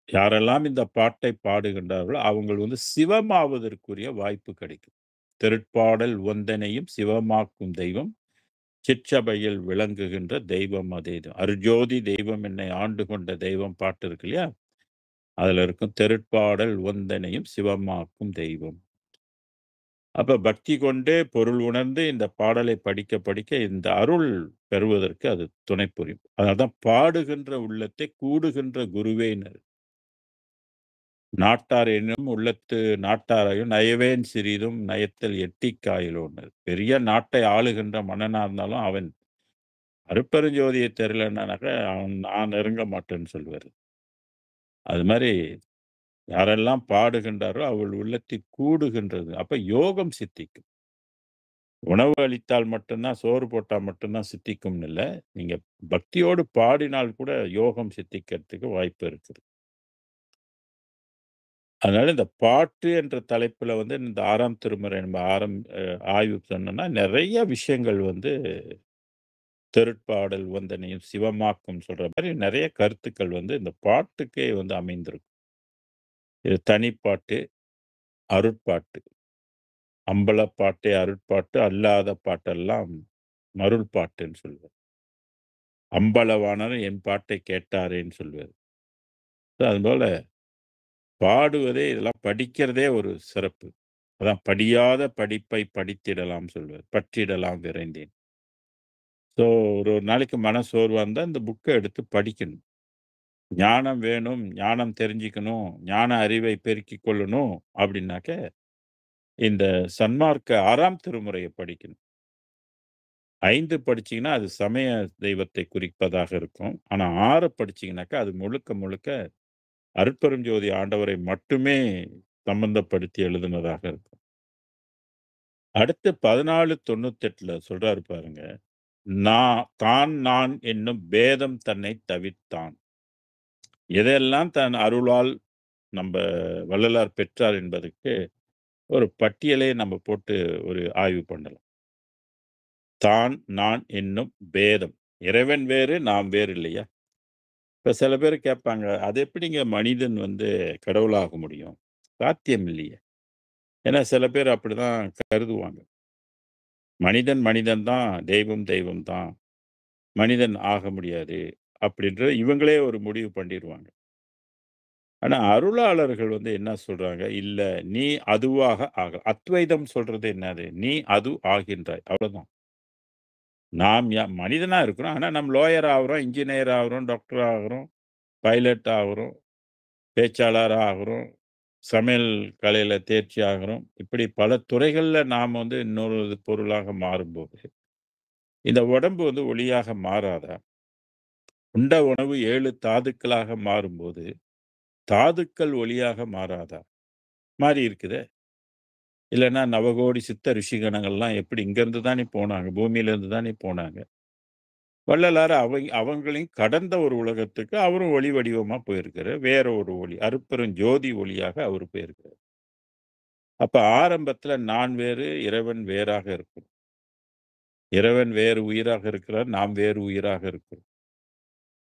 யாரெல்லாம் இந்த பாட்டை பாடுகின்றார்களோ, அவங்கள் வந்து சிவமாவதற்குரிய வாய்ப்பு கிடைக்கும். "திருட்பாடல் ஒந்தனையும் சிவமாக்கும் தெய்வம், சிற்றபையில் விளங்குகின்ற தெய்வம் அதேது." "அருட்ஜோதி தெய்வம் என்னை ஆண்டு கொண்ட தெய்வம்" பாட்டு இருக்கு இல்லையா? அதுல இருக்கும் "திருட்பாடல் ஒந்தனையும் சிவமாக்கும் தெய்வம்." அப்ப பக்தி கொண்டே பொருள் உணர்ந்து இந்த பாடலை படிக்க இந்த அருள் பெறுவதற்கு அது துணை புரியும். அதனால தான் "பாடுகின்ற உள்ளத்தை கூடுகின்ற குருவேன்னு" நாட்டார் எனும் உள்ளத்து நாட்டாரையும் நயவேன் சிறிதும் நயத்தல் எட்டிக் காயலோன்னாரு. பெரிய நாட்டை ஆளுகின்ற மன்னனா இருந்தாலும் அவன் அருட்பெருஞ்சோதிய தெரியலன்னாக்க நான் நெருங்க மாட்டேன்னு சொல்லுவாரு. அது மாரி யாரெல்லாம் பாடுகின்றாரோ அவள் உள்ளத்தில் கூடுகின்றது. அப்ப யோகம் சித்திக்கும். உணவு அளித்தால் மட்டும் தான், சோறு போட்டா மட்டும் தான் சித்திக்கும்னு இல்ல. நீங்க பக்தியோடு பாடினால் கூட யோகம் சித்திக்கிறதுக்கு வாய்ப்பு இருக்குது. அதனால இந்த பாட்டு என்ற தலைப்புல வந்து இந்த 6ஆம் திருமுறை நம்ம ஆய்வு சொன்னோம்னா, நெறைய விஷயங்கள் வந்து "திருட்பாடல் வந்தனையும் சிவமாக்கும்" சொல்ற மாரி நெறைய கருத்துக்கள் வந்து இந்த பாட்டுக்கே வந்து அமைந்திருக்கும். இது தனிப்பாட்டு, அருட்பாட்டு. அம்பலப்பாட்டே அருட்பாட்டு, அல்லாத பாட்டெல்லாம் மருள் பாட்டுன்னு சொல்லுவார். "அம்பலவாணர் என் பாட்டைக் கேட்டாரேன்னு" சொல்லுவாரு. அதுபோல பாடுவதே இதெல்லாம் படிக்கிறதே ஒரு சிறப்பு. அதான் "படியாத படிப்பை படித்திடலாம்" சொல்லுவார். "பற்றிடலாம் விரைந்தேன்." ஸோ ஒரு நாளைக்கு மனசோர்வா இருந்தா இந்த புக்க எடுத்து படிக்கணும். ஞானம் வேணும், ஞானம் தெரிஞ்சுக்கணும், ஞான அறிவை பெருக்கிக் கொள்ளணும் அப்படின்னாக்க, இந்த சன்மார்க்க 6ஆம் திருமுறைய படிக்கணும். 5 படிச்சீங்கன்னா, அது சமய தெய்வத்தை குறிப்பதாக இருக்கும். ஆனா 6 படிச்சீங்கன்னாக்கா, அது முழுக்க முழுக்க அருட்பெருஞ்சோதி ஆண்டவரை மட்டுமே சம்பந்தப்படுத்தி எழுதுனதாக இருக்கும். அடுத்து 1498ல சொல்றாரு பாருங்க. நான் என்னும் பேதம் தன்னைத் தவிர்த்தான். எதையெல்லாம் தன் அருளால் நம்ப வள்ளலார் பெற்றார் என்பதற்கு ஒரு பட்டியலே நம்ம போட்டு ஒரு ஆய்வு பண்ணலாம். நான் என்னும் பேதம். இறைவன் வேறு, நாம் வேறு இல்லையா? இப்ப சில பேர் கேட்பாங்க, "அது எப்படிங்க மனிதன் வந்து கடவுளாக முடியும்?" சாத்தியம் இல்லையே. ஏன்னா சில பேர் அப்படிதான் கருதுவாங்க. மனிதன் மனிதன் தான், தெய்வம் தெய்வம் தான். மனிதன் ஆக முடியாது. அப்படின்ற இவங்களே ஒரு முடிவு பண்ணிருவாங்க. ஆனா அருளாளர்கள் வந்து என்ன சொல்றாங்க, "இல்ல நீ அதுவாக அத்வைதம் சொல்றது என்னது? நீ அது ஆகின்றாய். அவ்வளோதான். மனிதனா இருக்கிறோம். ஆனா நம்ம லாயர் ஆகுறோம், இன்ஜினியர் ஆகுறோம், டாக்டர் ஆகுறோம், பைலட் ஆகுறோம், பேச்சாளர் ஆகுறோம், சமையல் கலையில தேர்ச்சி ஆகுறோம். இப்படி பல துறைகள்ல நாம வந்து இன்னொரு பொருளாக மாறும்போது, இந்த உடம்பு வந்து ஒளியாக மாறாதா? உண்ட உணவு 7 தாதுக்களாக மாறும்போது, தாதுக்கள் ஒளியாக மாறாதா? மாறி இருக்குதே. இல்லன்னா நவகோடி சித்த ரிஷிகணங்கள்லாம் எப்படி இங்கேருந்து தானே போனாங்க. பூமியிலேருந்து தானே போனாங்க. வள்ளலார் அவங்களையும் கடந்த ஒரு உலகத்துக்கு அவரும் ஒளி வடிவமா போயிருக்காரு. வேற ஒரு ஒளி. அருட்பெரும் ஜோதி ஒளியாக அவரு போயிருக்காரு. அப்ப ஆரம்பத்துல நான் வேறு, இறைவன் வேறாக இருக்கும். இறைவன் வேறு உயிராக இருக்கிறார். நாம் வேறு உயிராக இருக்கிறோம்.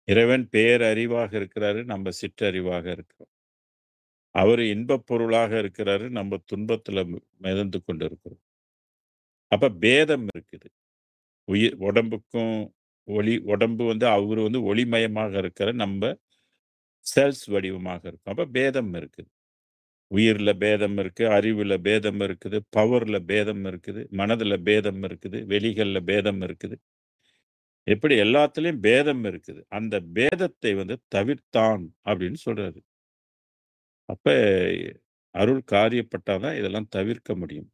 இறைவன் பேரறிவாக இருக்கிறாரு. நம்ம சிற்றறிவாக இருக்கிறோம். அவரு இன்பப் பொருளாக இருக்கிறாரு. நம்ம துன்பத்துல மிதந்து கொண்டிருக்கிறோம். அப்ப பேதம் இருக்குது. உடம்புக்கும் உடம்பு வந்து அவரு வந்து ஒளிமயமாக இருக்கிற நம்ப செல்ஸ் வடிவமாக இருக்கும். அப்ப பேதம் இருக்குது. உயிர்ல பேதம் இருக்கு, அறிவுல பேதம் இருக்குது, பவர்ல பேதம் இருக்குது, மனதுல பேதம் இருக்குது, வெளிகள்ல பேதம் இருக்குது. இப்படி எல்லாத்துலயும் பேதம் இருக்குது. அந்த பேதத்தை வந்து தவிர்த்தான் அப்படின்னு சொல்றாரு. அப்ப அருள் காரியப்பட்டா தான் இதெல்லாம் தவிர்க்க முடியும்.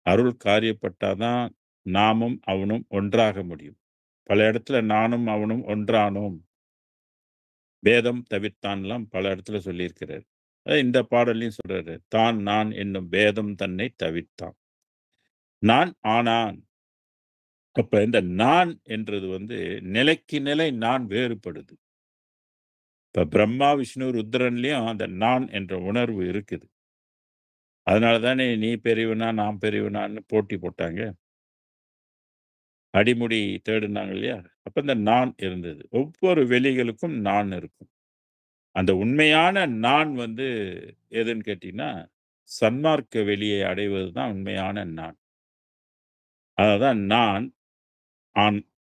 அருள் காரியப்பட்டா தான் நாமும் அவனும் ஒன்றாக முடியும். பல இடத்துல நானும் அவனும் ஒன்றானோம். பேதம் தவிர்த்தான்லாம் பல இடத்துல சொல்லியிருக்கிறாரு. இந்த பாடல்லயும் சொல்றாரு. நான் என்னும் பேதம் தன்னை தவிர்த்தான். நான் ஆனான். அப்ப இந்த நான் என்றது வந்து நிலைக்கு நிலை நான் வேறுபடுது. இப்ப பிரம்மா, விஷ்ணு, ருத்ரன்லயும் அந்த நான் என்ற உணர்வு இருக்குது. அதனால தானே நீ பெரியவனா, நான் பெரியவனான்னு போட்டி போட்டாங்க. அடிமுடி தேடுனாங்க இல்லையா? அப்ப இந்த நான் இருந்தது. ஒவ்வொரு வெளிகளுக்கும் நான் இருக்கும். அந்த உண்மையான நான் வந்து எதுன்னு கேட்டீங்கன்னா, சன்மார்க்க வெளியை அடைவது தான் உண்மையான நான். அததான் நான்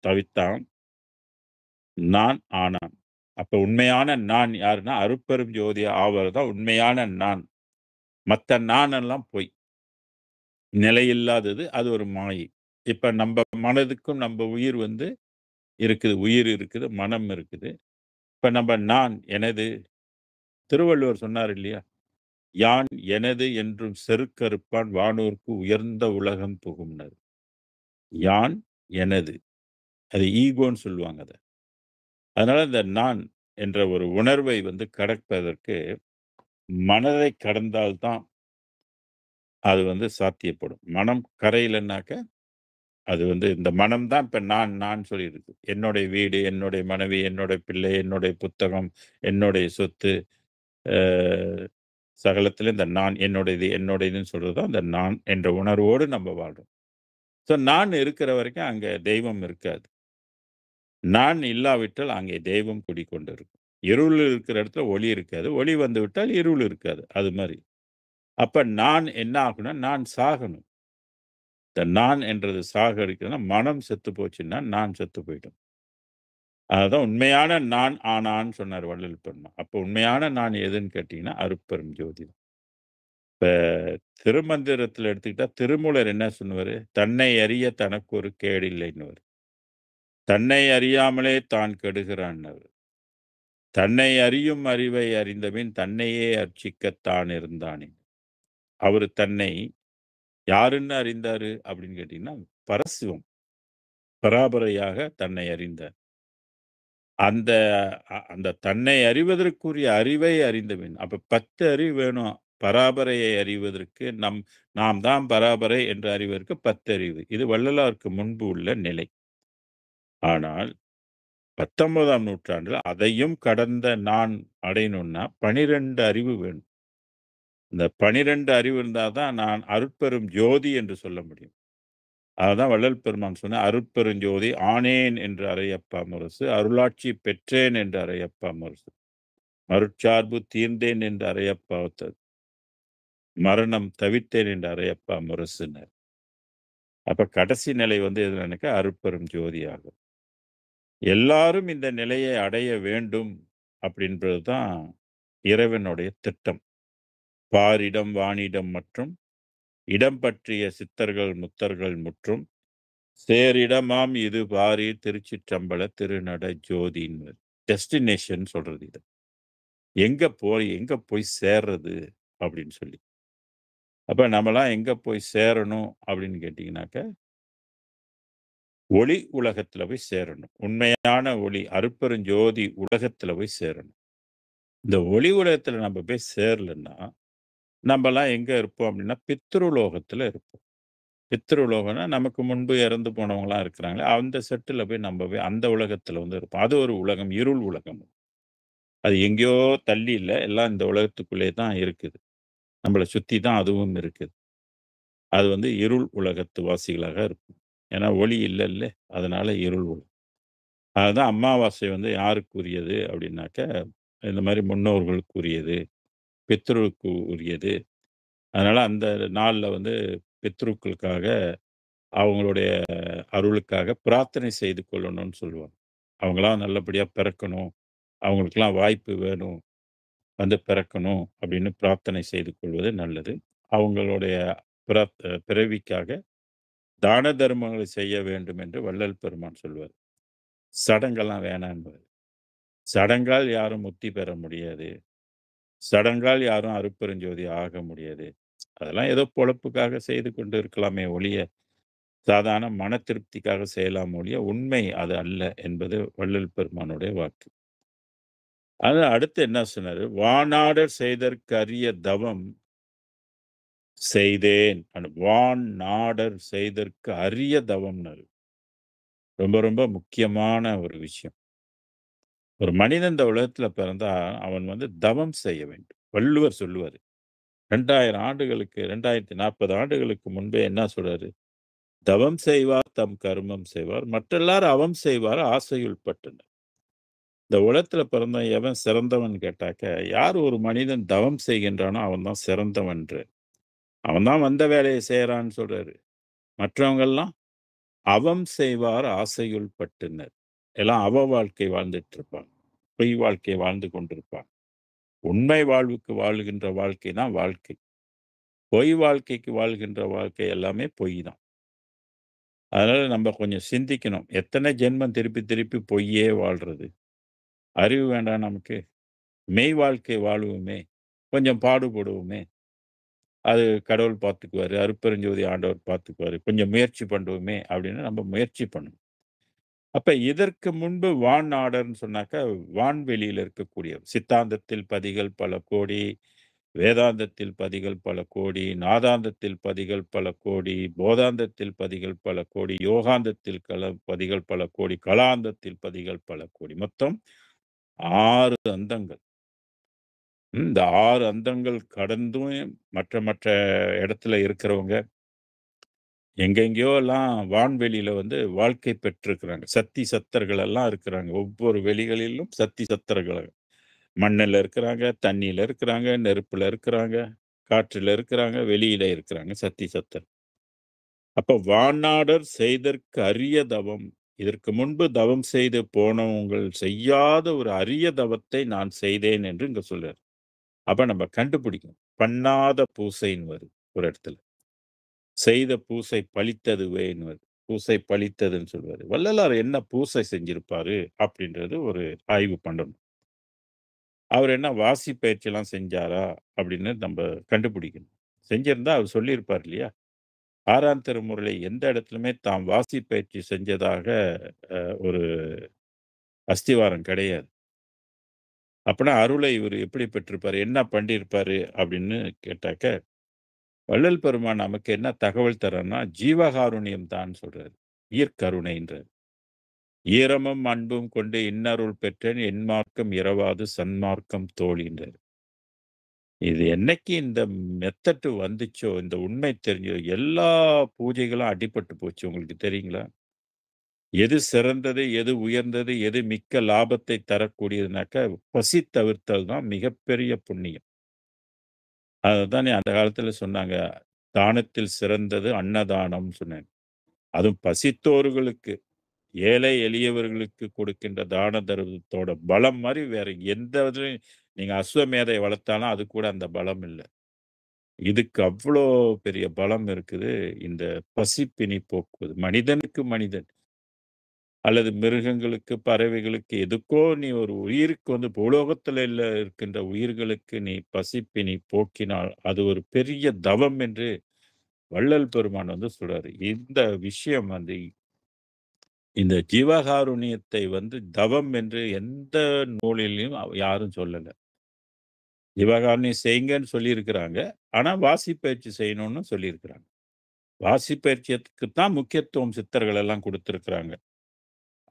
தவித்தான், நான் ஆனான். அப்ப உண்மையான நான் யாருன்னா, அருட்பெரும் ஜோதி ஆவது தான் உண்மையான நான். மத்த நான் எல்லாம் பொய். நிலையில்லாதது. அது ஒரு மாயை. இப்ப நம்ப மனதுக்கும் நம்ப உயிர் வந்து இருக்குது. உயிர் இருக்குது, மனம் இருக்குது. இப்ப நம்ப நான், எனது திருவள்ளுவர் சொன்னார் இல்லையா? யான் எனது என்றும் செருக்கறுப்பான் வானோர்க்கு உயர்ந்த உலகம் புகும்னாரு. யான் எனது. அது ஈகோன்னு சொல்லுவாங்க அத. அதனால இந்த நான் என்ற ஒரு உணர்வை வந்து கடப்பதற்கு மனதை கடந்தால் தான் அது வந்து சாத்தியப்படும். மனம் கரையலன்னாக்க, அது வந்து இந்த மனம் தான் இப்ப நான் சொல்லியிருக்கு. என்னுடைய வீடு, என்னுடைய மனைவி, என்னுடைய பிள்ளை, என்னுடைய புத்தகம், என்னுடைய சொத்து, அ சகலத்தில இந்த நான் என்னுடையதுன்னு சொல்றது தான் அந்த நான் என்ற உணர்வோடு நம்ம வாழ்றோம். நான் இருக்கிற வரைக்கும் அங்க தெய்வம் இருக்காது. நான் இல்லாவிட்டால் அங்கே தெய்வம் குடிக்கொண்டு இருக்கும். இருள் இருக்கிற இடத்துல ஒளி இருக்காது. ஒளி வந்துவிட்டால் இருள் இருக்காது. அது மாரி. அப்ப நான் என்ன ஆகும்னா, நான் சாகணும். இந்த நான் என்றது சாகடிக்கணும்னா, மனம் செத்து போச்சுன்னா, நான் செத்து போயிடும். அதுதான் உண்மையான நான் ஆனான்னு சொன்னார் வள்ளல் பெருமான். அப்போ உண்மையான நான் எதுன்னு கேட்டீங்கன்னா, அருட்பெரும் ஜோதி தான். இப்ப திருமந்திரத்துல எடுத்துக்கிட்டா, திருமூலர் என்ன சொல்லுவாரு? "தன்னை அறிய தனக்கு ஒரு கேடில்லைன்னுவாரு. தன்னை அறியாமலே தான் கெடுகிறான்னவரு. தன்னை அறியும் அறிவை அறிந்தபின் தன்னையே அர்ச்சிக்கத் தான் இருந்தானே." அவரு தன்னை யாருன்னு அறிந்தாரு அப்படின்னு கேட்டீங்கன்னா, பரசிவம். பராபரையாக தன்னை அறிந்தார். அந்த அந்த தன்னை அறிவதற்குரிய அறிவை அறிந்த வேண்டும். அப்ப 10 அறிவு வேணும். பராபரையை அறிவதற்கு நாம் தான் பராபரை என்று அறிவதற்கு 10 அறிவு. இது வள்ளலாருக்கு முன்பு உள்ள நிலை. ஆனால் 19ஆம் நூற்றாண்டுல அதையும் கடந்த நான் அடையணும்னா 12 அறிவு வேணும். இந்த 12 அறிவு இருந்தா தான் நான் அருட்பெரும் ஜோதி என்று சொல்ல முடியும். அததான் வள்ளல் பெருமான் சொன்னார், "அருட்பெருஞ்சோதி ஆனேன் என்று அறையப்பா முரசு, அருளாட்சி பெற்றேன் என்று அறையப்பா முரசு, மருட்சார்பு தீர்ந்தேன் என்று அறையப்பா மரணம் தவிர்த்தேன் என்று அறையப்பா முரசுன்னார்." அப்ப கடைசி நிலை வந்து எதுனாக்க அருட்பெரும் ஜோதி ஆகும். எல்லாரும் இந்த நிலையை அடைய வேண்டும் அப்படின்றது தான் இறைவனுடைய திட்டம். பாரிடம் வானிடம் மற்றும் இடம் பற்றிய சித்தர்கள் முத்தர்கள் முற்றும் சேரிடமாம் இது பாரீர் திருச்சிற்றம்பல திருநட ஜோதின்னு டெஸ்டினேஷன் சொல்றது இது. எங்க போய் சேர்றது அப்படின்னு சொல்லி. அப்ப நம்மலாம் எங்க போய் சேரணும் அப்படின்னு கேட்டீங்கன்னாக்க, ஒளி உலகத்துல போய் சேரணும். உண்மையான ஒளி அருட்பெருஞ்சோதி உலகத்துல போய் சேரணும். இந்த ஒளி உலகத்துல நம்ம போய் சேரலன்னா, நம்பலாம் எங்க இருப்போம் அப்படின்னா, பித்ருலோகத்துல இருப்போம். பித்ருலோகம்னா நமக்கு முன்பு இறந்து போனவங்கலாம் இருக்கிறாங்களே, அந்த செட்டுல போய் நம்ம போய் அந்த உலகத்துல வந்து இருப்போம். அது ஒரு உலகம், இருள் உலகம். அது எங்கேயோ தள்ளி இல்ல. எல்லாம் இந்த உலகத்துக்குள்ளே தான் இருக்குது. நம்மள சுத்தி தான் அதுவும் இருக்குது. அது வந்து இருள் உலகத்து வாசிகளாக இருக்கும். ஏன்னா ஒளி இல்லல்ல. அதனால இருள் உலகம். அதுதான் அமாவாசை வந்து யாருக்கு உரியது அப்படின்னாக்க, இந்த மாரி முன்னோர்களுக்கு உரியது, பித்ருவுக்கு உரியது. அதனால அந்த நாள்ல வந்து பித்ருக்களுக்காக, அவங்களுடைய அருளுக்காக பிரார்த்தனை செய்து கொள்ளணும்னு சொல்லுவாங்க. அவங்கலாம் நல்லபடியா பிறக்கணும். அவங்களுக்கெல்லாம் வாய்ப்பு வேணும். வந்து பிறக்கணும் அப்படின்னு பிரார்த்தனை செய்து கொள்வது நல்லது. அவங்களுடைய பிறவிக்காக தான தர்மங்களை செய்ய வேண்டும் என்று வள்ளல் பெருமான் சொல்வார். சடங்கெல்லாம் வேணான்பாரு. சடங்கால் யாரும் முக்தி பெற முடியாது. சடங்கால் யாரும் அருட்பெருஞ்சோதி ஆக முடியாது. அதெல்லாம் ஏதோ பொழப்புக்காக செய்து கொண்டு இருக்கலாமே ஒழிய, சாதாரண மன திருப்திக்காக செய்யலாம் ஒழிய, உண்மை அது அல்ல என்பது வள்ளல் பெருமானுடைய வாக்கு. அது அடுத்து என்ன சொன்னாரு? "வானாடர் செய்தற்கு அரிய தவம் செய்தேன்." வான் நாடர் செய்தற்கு அரிய தவம்னாரு. ரொம்ப ரொம்ப முக்கியமான ஒரு விஷயம். ஒரு மனிதன் இந்த உலகத்துல பிறந்தா, அவன் வந்து தவம் செய்ய வேண்டும். வள்ளுவர் சொல்லுவாரு. 2000 ஆண்டுகளுக்கு 2040 ஆண்டுகளுக்கு முன்பே என்ன சொல்றாரு? "தவம் செய்வார் தம் கருமம் செய்வார். மற்றெல்லார் அவம் செய்வார் ஆசையுள் பட்டனர்." இந்த உலகத்துல பிறந்தவன் எவன் சிறந்தவன் கேட்டாக்க, யார் ஒரு மனிதன் தவம் செய்கின்றானோ அவன் தான் சிறந்தவன்றார். அவன் தான் வந்த வேலைய செய்றான்னு சொல்றாரு. மற்றவங்கெல்லாம் அவம் செய்வார் ஆசையுள் பட்டுனர். எல்லாம் அவ வாழ்க்கை வாழ்ந்துட்டு இருப்பாங்க. பொய் வாழ்க்கை வாழ்ந்து கொண்டிருப்பாங்க. உண்மை வாழ்வுக்கு வாழுகின்ற வாழ்க்கை தான் வாழ்க்கை. பொய் வாழ்க்கைக்கு வாழ்கின்ற வாழ்க்கை எல்லாமே பொய் தான். அதனால நம்ம கொஞ்சம் சிந்திக்கணும். எத்தனை ஜென்மம் திருப்பி திருப்பி பொய்யே வாழ்றது? அறிவு வேண்டாம் நமக்கு? மெய் வாழ்க்கை வாழுவோமே! கொஞ்சம் பாடுபடுவோமே! அது கடவுள் பார்த்துக்குவாரு. அருட்பெருஞ்சோதி ஆண்டவர் பார்த்துக்குவாரு. கொஞ்சம் முயற்சி பண்ணுவோமே! அப்படின்னு நம்ம முயற்சி பண்ணணும். அப்ப இதற்கு முன்பு வான் நாடர்ன்னு சொன்னாக்கா, வான்வெளியில இருக்கக்கூடிய சித்தாந்தத்தில் பதிகள் பல கோடி, வேதாந்தத்தில் பதிகள் பல கோடி, நாதாந்தத்தில் பதிகள் பல கோடி, போதாந்தத்தில் பதிகள் பல கோடி, யோகாந்தத்தில் பதிகள் பல கோடி, கலாந்தத்தில் பதிகள் பல கோடி. மொத்தம் 6 அந்தங்கள். இந்த 6 அந்தங்கள் கடந்தும் மற்ற மற்ற இடத்துல இருக்கிறவங்க எங்கெங்கேயோ எல்லாம் வான்வெளியில வந்து வாழ்க்கை பெற்றிருக்கிறாங்க. சத்தி சத்தர்கள் எல்லாம் இருக்கிறாங்க. ஒவ்வொரு வெளிகளிலும் சத்தி சத்தர்கள். மண்ணுல இருக்கிறாங்க, தண்ணீல இருக்கிறாங்க, நெருப்புல இருக்கிறாங்க, காற்றுல இருக்கிறாங்க, வெளியில இருக்கிறாங்க சத்தி சத்தர். அப்ப வானாடர் செய்தற்கு அரிய தவம். இதற்கு முன்பு தவம் செய்து போனவங்கள் செய்யாத ஒரு அரிய தவத்தை நான் செய்தேன் என்று இங்க சொல்றாரு. அப்ப நம்ம கண்டுபிடிக்கணும். பண்ணாத பூசைன்னு வருது ஒரு இடத்துல. செய்த பூசை பலித்ததுவேன்னு வருது. பூசை பலித்ததுன்னு சொல்லுவாரு. வள்ளலார் என்ன பூசை செஞ்சிருப்பாரு? அப்படின்றது ஒரு ஆய்வு பண்ணணும். அவர் என்ன வாசி பயிற்சிலாம் செஞ்சாரா? அப்படின்னு நம்ப கண்டுபிடிக்கணும். செஞ்சிருந்தா அவர் சொல்லியிருப்பார் இல்லையா? 6ஆம் திருமுறையில எந்த இடத்துலயுமே தாம் வாசிப்பயிற்சி செஞ்சதாக ஒரு அஸ்திவாரம் கிடையாது. அப்பன்னா அருளை இவரு எப்படி பெற்றிருப்பாரு? என்ன பண்ணியிருப்பாரு? அப்படின்னு கேட்டாக்க, வள்ளல் பெருமான் நமக்கு என்ன தகவல் தர்றார்ன்னா, ஜீவகாருண்யம் தான் சொல்றாரு. ஈர்க்கருணைன்றார். ஈரமும் அன்பும் கொண்டு இன்னருள் பெற்றேன் என்மார்க்கம் இரவாது சன்மார்க்கம் தோழின்றார். இது என்னைக்கு இந்த மெத்தட் வந்துச்சோ, இந்த உண்மை தெரிஞ்சோ, எல்லா பூஜைகளும் அடிபட்டு போச்சு. உங்களுக்கு தெரியுங்களா? எது சிறந்தது, எது உயர்ந்தது, எது மிக்க லாபத்தை தரக்கூடியதுனாக்க, பசி தவிர்த்தல் தான் மிகப்பெரிய புண்ணியம். அததானே அந்த காலத்துல சொன்னாங்க. தானத்தில் சிறந்தது அன்னதானம் சொன்னாங்க. அதுவும் பசித்தோர்களுக்கு, ஏழை எளியவர்களுக்கு கொடுக்கின்ற தான தர்மத்தோட பலம் மாரி வேற எந்த இதுலயும் நீங்க அஸ்வமேதை வளர்த்தாலும் அது கூட அந்த பலம் இல்ல. இதுக்கு அவ்ளோ பெரிய பலம் இருக்குது. இந்த பசிப்பினி போக்குவது. மனிதனுக்கு மனிதன் அல்லது மிருகங்களுக்கு, பறவைகளுக்கு எதுக்கோ நீ ஒரு உயிருக்கு வந்து பூலோகத்தில இருக்கின்ற உயிர்களுக்கு நீ பசிப்பினி போக்கினால், அது ஒரு பெரிய தவம் என்று வள்ளல் பெருமான் வந்து சொல்றாரு. இந்த விஷயம் வந்து இந்த ஜீவகாருண்யத்தை வந்து தவம் என்று எந்த நூலிலும் யாரும் சொல்லல. ஜீவகாருண்யம் செய்யுங்கன்னு சொல்லியிருக்கிறாங்க. ஆனா வாசிப்பயிற்சி செய்யணும்னு சொல்லியிருக்கிறாங்க. வாசிப்பயிற்சியத்துக்கு தான் முக்கியத்துவம் சித்தர்கள் எல்லாம் குடுத்திருக்கிறாங்க.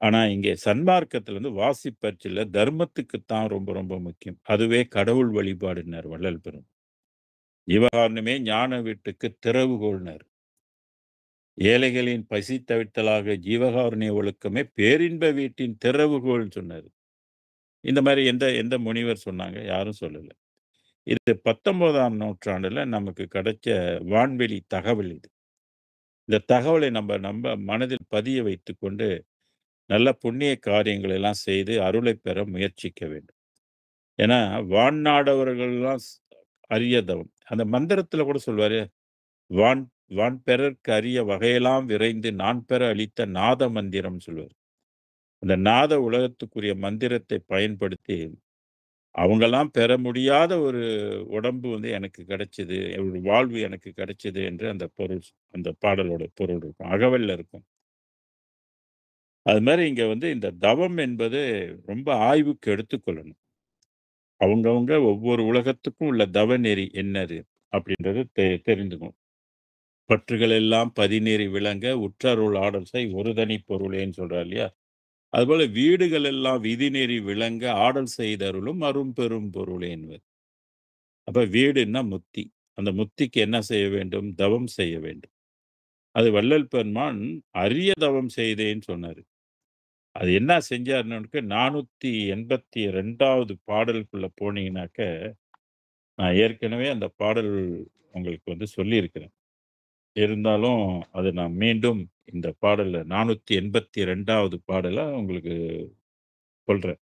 ஆனா இங்கே சன்மார்க்கத்துல வந்து வாசிப்பயிற்சி இல்ல, தர்மத்துக்கு தான் ரொம்ப ரொம்ப முக்கியம். அதுவே கடவுள் வழிபாடுன்னாரு வள்ளல் பெருமான். ஜீவகாருண்யமே ஞான வீட்டுக்கு திறவுகோல்னாரு. ஏழைகளின் பசி தவிர்த்தலாக ஜீவகாருண்ய ஒழுக்கமே பேரின்ப வீட்டின் திறவுகோல்ன்னு சொன்னாரு. இந்த மாரி எந்த எந்த முனிவர் சொன்னாங்க? யாரும் சொல்லல. இது 19ஆம் நூற்றாண்டுல நமக்கு கிடைச்ச வான்வெளி தகவல் இது. இந்த தகவலை நம்ப மனதில் பதிய வைத்துக்கொண்டு, நல்ல புண்ணிய காரியங்களை எல்லாம் செய்து அருளைப் பெற முயற்சிக்க வேண்டும். ஏன்னா, வான்நாடவர்கள்லாம் அரிய தவம். அந்த மந்திரத்தில கூட சொல்வாரு, "வான் வான் பெறற்கு அரிய வகையெல்லாம் விரைந்து நான் பெற அளித்த நாத மந்திரம்" சொல்வாரு. அந்த நாத உலகத்துக்குரிய மந்திரத்தை பயன்படுத்தி அவங்கலாம் பெற முடியாத ஒரு உடம்பு வந்து எனக்கு கிடைச்சது. ஒரு வாழ்வு எனக்கு கிடைச்சது என்று அந்த பொருள் அந்த பாடலோட பொருள் இருக்கும். அகவல்ல இருக்கும். அது மாரி இங்க வந்து இந்த தவம் என்பது ரொம்ப ஆய்வுக்கு எடுத்துக்கொள்ளணும். அவங்கவங்க ஒவ்வொரு உலகத்துக்கும் உள்ள தவநெறி என்னது? அப்படின்றது தெரிந்துக்கணும். "பற்றுகள் எல்லாம் பதிநெறி விளங்க உற்றருள் ஆடல் செய் ஒரு தனி பொருளேன்னு" சொல்றார் இல்லையா? அதுபோல "வீடுகள் எல்லாம் விதிநெறி விளங்க ஆடல் செய்தருளும் அரும்பெரும் பொருளேன்வர்." அப்ப வீடுன்னா முத்தி. அந்த முத்திக்கு என்ன செய்ய வேண்டும்? தவம் செய்ய வேண்டும். அது வள்ளல் பெருமான் அரிய தவம் செய்தேன்னு சொன்னாரு. அது என்ன செஞ்சாருன்னாக்க 482வது பாடலுக்குள்ள போனீங்கன்னாக்க, நான் ஏற்கனவே அந்த பாடல் உங்களுக்கு வந்து சொல்லியிருக்கிறேன். இருந்தாலும் அத நான் மீண்டும் இந்த பாடல்ல 482வது பாடல உங்களுக்கு சொல்றேன்.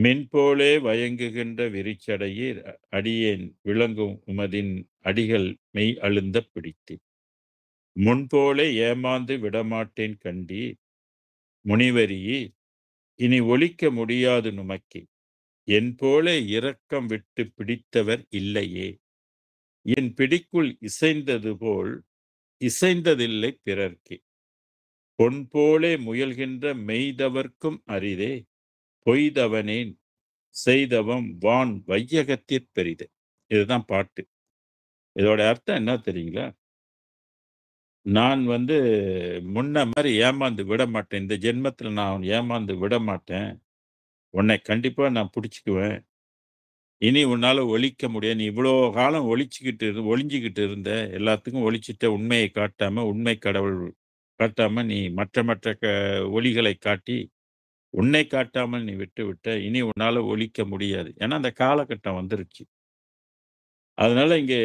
"மின்போலே வயங்குகின்ற விரிசடையீர் அடியேன் விளங்கும் உமதின் அடிகள் மெய் அழுந்தப் பிடித்தேன். முன்போல ஏமாந்து விடமாட்டேன் கண்டீர் முனிவரீர் இனி ஒழிக்க முடியாது நுமக்கே என்போல இரக்கம் விட்டு பிடித்தவர் இல்லையே என் பிடிக்குள் இசைந்தது போல் இசைந்ததில்லை பிறர்க்கே பொன்போலே முயல்கின்ற மெய்தவர்க்கும் அரிதே பொய்தவனேன் செய்தவம் வான் வையகத்திற் பெரிது. இதுதான் பாட்டு. இதோட அர்த்தம் என்ன தெரியுங்களா? நான் வந்து முன்ன மாரி ஏமாந்து விடமாட்டேன். இந்த ஜென்மத்தில நான் ஏமாந்து விடமாட்டேன். உன்னை கண்டிப்பா நான் புடிச்சுக்குவேன். இனி உன்னால ஒளிக்க முடியாது. நீ இவ்வளோ காலம் ஒளிஞ்சுகிட்டு இருந்த. எல்லாத்துக்கும் ஒளிச்சிட்ட உண்மைய காட்டாம, உண்மை கடவுள் காட்டாம நீ மற்ற மற்ற ஒளிகளை காட்டி, உன்னை காட்டாமல் நீ விட்டுவிட்ட. இனி உன்னால ஒளிக்க முடியாது. ஏன்னா, அந்த காலகட்டம் வந்துருச்சு. அதனால இங்கே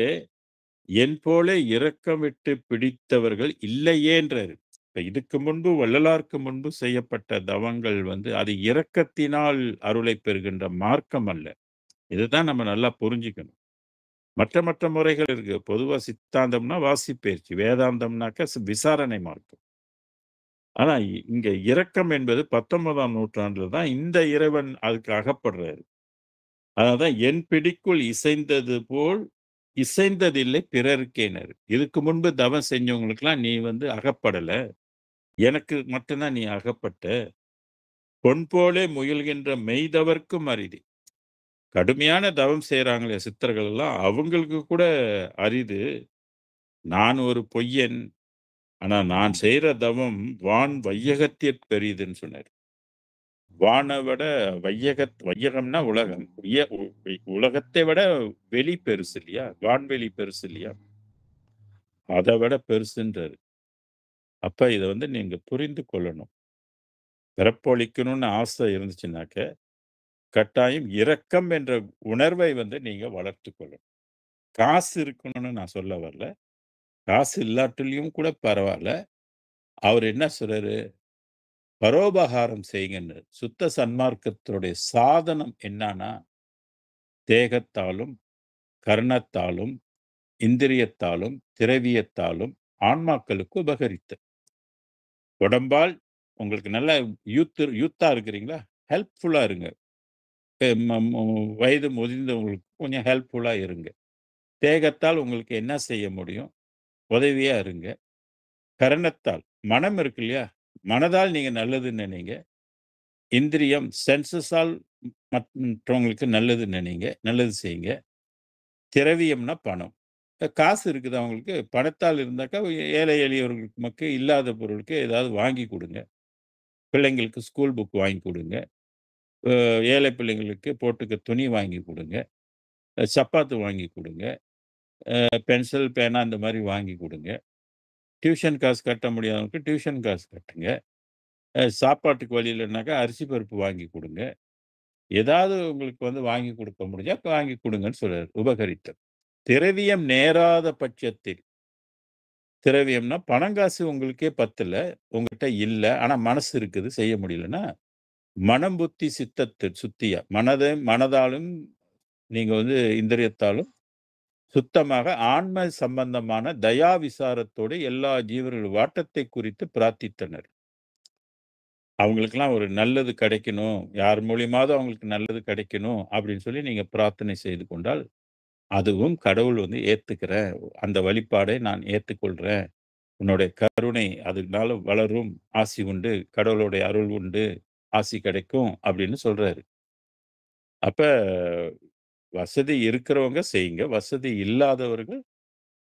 என் போல இரக்கம் விட்டு பிடித்தவர்கள் இல்லையேன்றாரு. இப்ப இதுக்கு முன்பு வள்ளலாருக்கு முன்பு செய்யப்பட்ட தவங்கள் வந்து அது இரக்கத்தினால் அருளைப் பெறுகின்ற மார்க்கம் அல்ல. இதுதான் நம்ம நல்லா புரிஞ்சுக்கணும். மற்ற மற்ற முறைகள் இருக்கு. பொதுவா சித்தாந்தம்னா வாசிப்பயிற்சி. வேதாந்தம்னாக்க விசாரணை மார்க்கம். ஆனா இங்க இரக்கம் என்பது 19ஆம் நூற்றாண்டுல தான் இந்த இறைவன் அதுக்கு அகப்படுறாரு. அதனால தான் என் பிடிக்குள் இசைந்தது போல் இசைந்ததில்லை பிறருக்கேன்னாரு. இதுக்கு முன்பு தவம் செஞ்சவங்களுக்கெல்லாம் நீ வந்து அகப்படல. எனக்கு மட்டும் தான் நீ அகப்பட்ட. பொன் போலே முயல்கின்ற மெய்தவர்க்கும் அரிது. கடுமையான தவம் செய்றாங்களே சித்தர்கள் எல்லாம், அவங்களுக்கு கூட அரிது. நான் ஒரு பொய்யன். ஆனா நான் செய்ற தவம் வான் வையகத்திற் பெரிதுன்னு சொன்னாரு. வான விட வையகம்னா உலகம். உலகத்தை விட வெளி பெருசு இல்லையா? வான்வெளி பெருசு இல்லையா? அத விட பெருசுன்றாரு. அப்ப இத வந்து நீங்க புரிந்து கொள்ளணும். பிறப்பொழிக்கணும்னு ஆசை இருந்துச்சுன்னாக்க, கட்டாயம் இரக்கம் என்ற உணர்வை வந்து நீங்க வளர்த்துக் கொள்ளணும். காசு இருக்கணும்னு நான் சொல்ல வரல. காசு இல்லாட்டியும் கூட பரவால்ல. அவரு என்ன சொல்றாரு? பரோபகாரம் செய்யுங்கன்னு. சுத்த சன்மார்க்கத்தினுடைய சாதனம் என்னான்னா, தேகத்தாலும், கர்ணத்தாலும், இந்திரியத்தாலும், திரவியத்தாலும் ஆன்மாக்களுக்கு உபகரித்தல். உடம்பால் உங்களுக்கு நல்லா யூத்தா இருக்கிறீங்களா? ஹெல்ப்ஃபுல்லா இருங்க. எ ம மு வயது முதிர்ந்தவங்களுக்கு கொஞ்சம் ஹெல்ப்ஃபுல்லா இருங்க. தேகத்தால் உங்களுக்கு என்ன செய்ய முடியும்? உதவியா இருங்க. கரணத்தால் மனம் இருக்கு இல்லையா? மனதால் நீங்க நல்லது நினைங்க. இந்திரியம் சென்சஸால் மற்றவங்களுக்கு நல்லது நினைங்க. நல்லது செய்யுங்க. திரவியம்னா பணம். காசு இருக்குது அவங்களுக்கு. பணத்தால் இருந்தாக்கா ஏழை எளியவர்களுக்கு இல்லாத பொருளுக்கு ஏதாவது வாங்கி குடுங்க. பிள்ளைங்களுக்கு ஸ்கூல் புக் வாங்கி குடுங்க. ஏழை பிள்ளைங்களுக்கு போட்டுக்க துணி வாங்கி குடுங்க. சப்பாத்து வாங்கி குடுங்க. பென்சில், பேனா இந்த மாரி வாங்கி குடுங்க. டியூஷன் காசு கட்ட முடியாதவங்களுக்கு டியூஷன் காசு கட்டுங்க. சாப்பாட்டுக்கு வழி இல்லன்னாக்கா அரிசி பருப்பு வாங்கி குடுங்க. ஏதாவது உங்களுக்கு வந்து வாங்கி குடுக்க முடிஞ்சா வாங்கி குடுங்கன்னு சொல்றாரு. உபகரித்தல். திரவியம் நேராத பட்சத்தில் திரவியம்னா பணம் காசு உங்களுக்கே பத்தல. உங்கட்ட இல்ல. ஆனா மனசு இருக்குது செய்ய முடியலன்னா, மனம், புத்தி, சித்தத்து சுத்தியா மனதாலும் நீங்க வந்து இந்திரியத்தாலும் சுத்தமாக ஆன்ம சம்பந்தமான தயா விசாரத்தோடு எல்லா ஜீவர்கள் வாட்டத்தை குறித்து பிரார்த்தித்தனர். அவங்களுக்கெல்லாம் ஒரு நல்லது கிடைக்கணும். யார் மூலியமாவது அவங்களுக்கு நல்லது கிடைக்கணும் அப்படின்னு சொல்லி நீங்க பிரார்த்தனை செய்து கொண்டால், அதுவும் கடவுள் வந்து ஏத்துக்கிறேன். அந்த வழிபாடை நான் ஏத்துக்கொள்றேன். உன்னுடைய கருணை அதனால வளரும். ஆசி உண்டு. கடவுளுடைய அருள் உண்டு. ஆசி கிடைக்கும் அப்படின்னு சொல்றாரு. அப்ப வசதி இருக்கிறவங்க செய்யுங்க. வசதி இல்லாதவர்கள்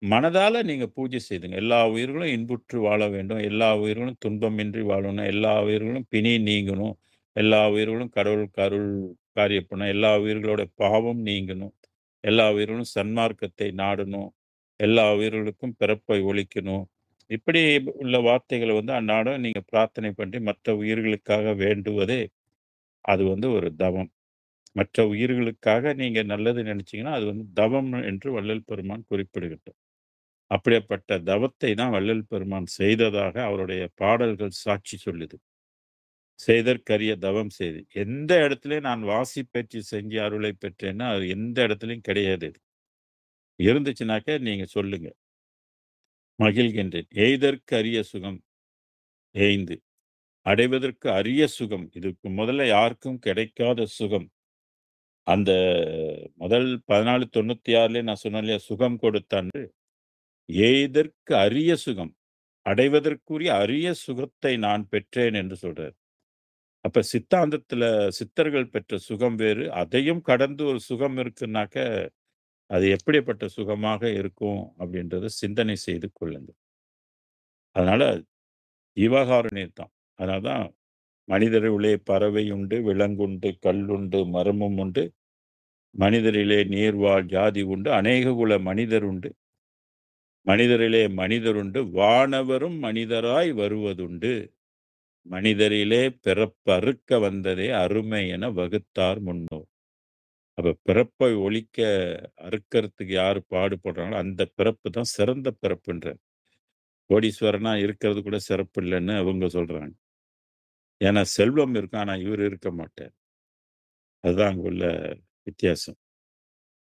மனதால நீங்க பூஜை செய்துங்க. எல்லா உயிர்களும் இன்புற்று வாழ வேண்டும். எல்லா உயிர்களும் துன்பமின்றி வாழணும். எல்லா உயிர்களும் பிணி நீங்கணும். எல்லா உயிர்களும் கடவுளுக்கு அருள் காரியப்படணும். எல்லா உயிர்களோட பாவம் நீங்கணும். எல்லா உயிர்களும் சன்மார்க்கத்தை நாடணும். எல்லா உயிர்களுக்கும் பிறப்பை ஒழிக்கணும். இப்படி உள்ள வார்த்தைகள வந்து அன்னாடம் நீங்க பிரார்த்தனை பண்ணி மற்ற உயிர்களுக்காக வேண்டுவதே, அது வந்து ஒரு தவம். மற்ற உயிர்களுக்காக நீங்க நல்லது நினைச்சீங்கன்னா, அது வந்து தவம் என்று வள்ளல் பெருமான் குறிப்பிடுகின்றார். அப்படிப்பட்ட தவத்தை தான் வள்ளல் பெருமான் செய்ததாக அவருடைய பாடல்கள் சாட்சி சொல்லுது. "செய்தற்கரிய தவம் செய்து" எந்த இடத்திலயும் நான் வாசிப்பேற்று செஞ்சு அருளை பெற்றேன்னா, அது எந்த இடத்துலயும் கிடையாது அது. இருந்துச்சுனாக்க நீங்க சொல்லுங்க. மகிழ்கின்றேன். எய்தற்கு அரிய சுகம் ஏய்ந்து, அடைவதற்கு அரிய சுகம். இதுக்கு முதல்ல யாருக்கும் கிடைக்காத சுகம். அந்த முதல் 1496லயே நான் சொன்னேன் இல்லையா? சுகம் கொடுத்தான்னு. எய்தற்கு அரிய சுகம். அடைவதற்குரிய அரிய சுகத்தை நான் பெற்றேன் என்று சொல்றார். அப்ப சித்தாந்தத்துல சித்தர்கள் பெற்ற சுகம் வேறு. அதையும் கடந்து ஒரு சுகம் இருக்குன்னாக்க, அது எப்படிப்பட்ட சுகமாக இருக்கும் அப்படின்றத சிந்தனை செய்து கொள்ளுங்கள். அதனால ஜீவகாருண்யம் தான். அதனால தான் மனிதருள்ளே பறவை உண்டு, விலங்குண்டு, கல்லுண்டு, மரமும் உண்டு. மனிதரிலே நீர்வாழ் ஜாதி உண்டு. அநேக குல மனிதர் உண்டு. மனிதரிலே மனிதருண்டு. வானவரும் மனிதராய் வருவதுண்டு. மனிதரிலே பிறப்பறுக்க வந்ததே அருமை என வகுத்தார் முன்னோர். அப்ப பிறப்பை ஒழிக்க அறுக்கறதுக்கு யாரு பாடுபடுறாங்களோ, அந்த பிறப்பு தான் சிறந்த பிறப்புன்றார். கோடீஸ்வரனா இருக்கிறது கூட சிறப்பு இல்லன்னு அவங்க சொல்றாங்க. ஏன்னா செல்வம் இருக்கும். ஆனா இவரு இருக்க மாட்டார். அதுதான் அங்க உள்ள வித்தியாசம்.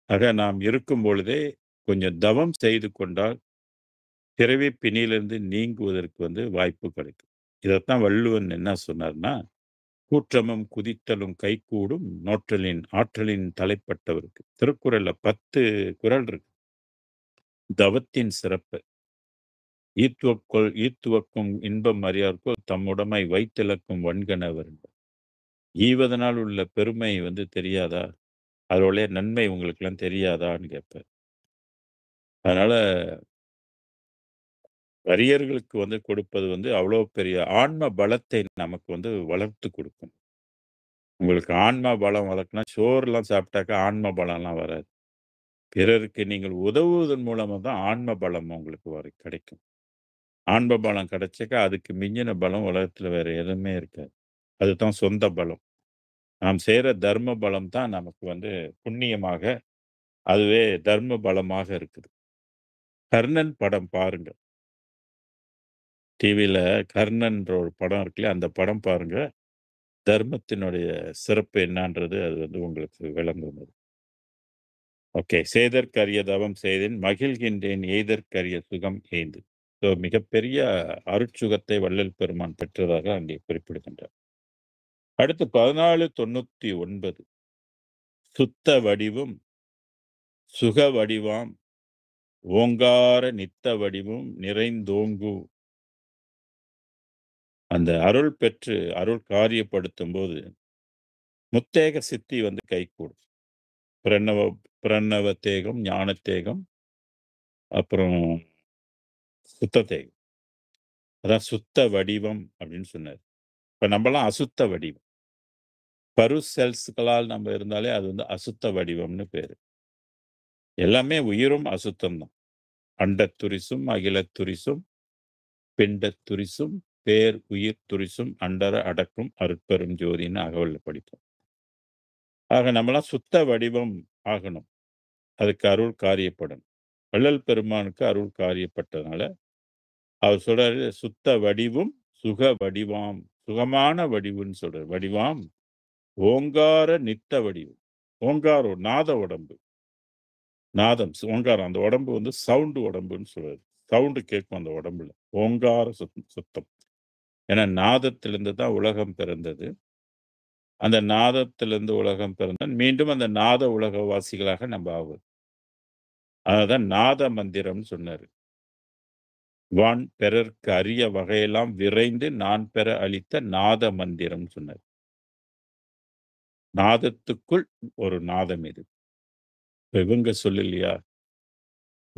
ஆக நாம் இருக்கும் பொழுதே கொஞ்சம் தவம் செய்து கொண்டால், பிறவி பிணியிலிருந்து நீங்குவதற்கு வந்து வாய்ப்பு கிடைக்கும். இதத்தான் வள்ளுவன் என்ன சொன்னார்ன்னா, "கூற்றமும் குதித்தலும் கைகூடும் நோற்றலின் ஆற்றலின் தலைப்பட்டவருக்கு." திருக்குறள்ல 10 குறள் இருக்கு. தவத்தின் சிறப்பு. ஈத்துவக்கும் இன்பம் அறியார்க்கோ தம்முடைமை வைத்திழக்கும் வன்கணவர். ஈவதனால் உள்ள பெருமை வந்து தெரியாதா? அதோடைய நன்மை உங்களுக்கெல்லாம் தெரியாதான்னு கேட்பார். அதனால அரியர்களுக்கு வந்து கொடுப்பது வந்து அவ்வளோ பெரிய ஆன்ம பலத்தை நமக்கு வந்து வளர்த்து கொடுக்கும். உங்களுக்கு ஆன்ம பலம் வளர்க்கணும்னா சோறுலாம் சாப்பிட்டாக்கா ஆன்ம பலம்லாம் வராது. பிறருக்கு நீங்கள் உதவுவதன் மூலமா தான் ஆன்ம பலம் உங்களுக்கு கிடைக்கும். ஆன்ம பலம் கிடைச்சாக்கா அதுக்கு மிஞ்சின பலம் உலகத்துல வேற எதுவுமே இருக்காது. அதுதான் சொந்த பலம். நாம் செய்ற தர்ம பலம் தான் நமக்கு வந்து புண்ணியமாக, அதுவே தர்ம பலமாக இருக்குது. கர்ணன் படம் பாருங்க. டிவில கர்ணன்ற ஒரு படம் இருக்குல்லையா, அந்த படம் பாருங்க. தர்மத்தினுடைய சிறப்பு என்னான்றது அது வந்து உங்களுக்கு விளங்கும் அது. ஓகே. "செய்தற்கரிய தவம் செய்தேன் மகிழ்கின்றேன் எய்தற்கரிய சுகம் ஏய்ந்து." ஸோ மிகப்பெரிய அருட்சுகத்தை வள்ளல் பெருமான் பெற்றதாக அங்கே குறிப்பிடுகின்றார். அடுத்து 1499 "சுத்த வடிவும் சுக வடிவாம் ஓங்கார நித்த வடிவும் நிறைந்தோங்கு." அந்த அருள் பெற்று அருள் காரியப்படுத்தும்போது முத்தேக சித்தி வந்து கைகூடும். பிரணவ பிரணவ தேகம், ஞான தேகம், அப்புறம் சுத்த தேகம். அதான் சுத்த வடிவம் அப்படின்னு சொன்னாரு. இப்ப நம்பலாம் அசுத்த வடிவம். பரு செல்ஸ்களால் நம்ம இருந்தாலே அது வந்து அசுத்த வடிவம்னு பேரு. எல்லாமே உயிரும் அசுத்தம் தான். அண்டத் துரிசும், அகிலத் துரிசும், பிண்டத் துரிசும், பேர் உயிர் துரிசும் அண்டர அடக்கும் அருட்பெரும் ஜோதின்னு அகவல்ல படிப்போம். ஆக நம்மலாம் சுத்த வடிவம் ஆகணும். அதுக்கு அருள் காரியப்படணும். வள்ளல் பெருமானுக்கு அருள் காரியப்பட்டதுனால, அவர் சொல்றாரு, "சுத்த வடிவும் சுக வடிவாம்." சுகமான வடிவுன்னு சொல்றாரு. வடிவாம் ஓங்கார நித்த வடிவு. ஓங்காரம் நாத உடம்பு. நாதம் ஓங்காரம். அந்த உடம்பு வந்து சவுண்ட் உடம்புன்னு சொல்றாரு. சவுண்ட் கேட்கும் அந்த உடம்புல. ஓங்கார சுத்தம். ஏன்னா நாதத்திலிருந்து தான் உலகம் பிறந்தது. அந்த நாதத்திலிருந்து உலகம் பிறந்தது. மீண்டும் அந்த நாத உலகவாசிகளாக நம்ம ஆவோம். அததான் நாத மந்திரம்னு சொன்னாரு. "வான் பெறற்கு அரிய வகையெல்லாம் விரைந்து நான் பெற அளித்த நாத மந்திரம்னு சொன்னாரு. நாதத்துக்குள் ஒரு நாதம் இது. இப்ப இவங்க சொல்லலையா?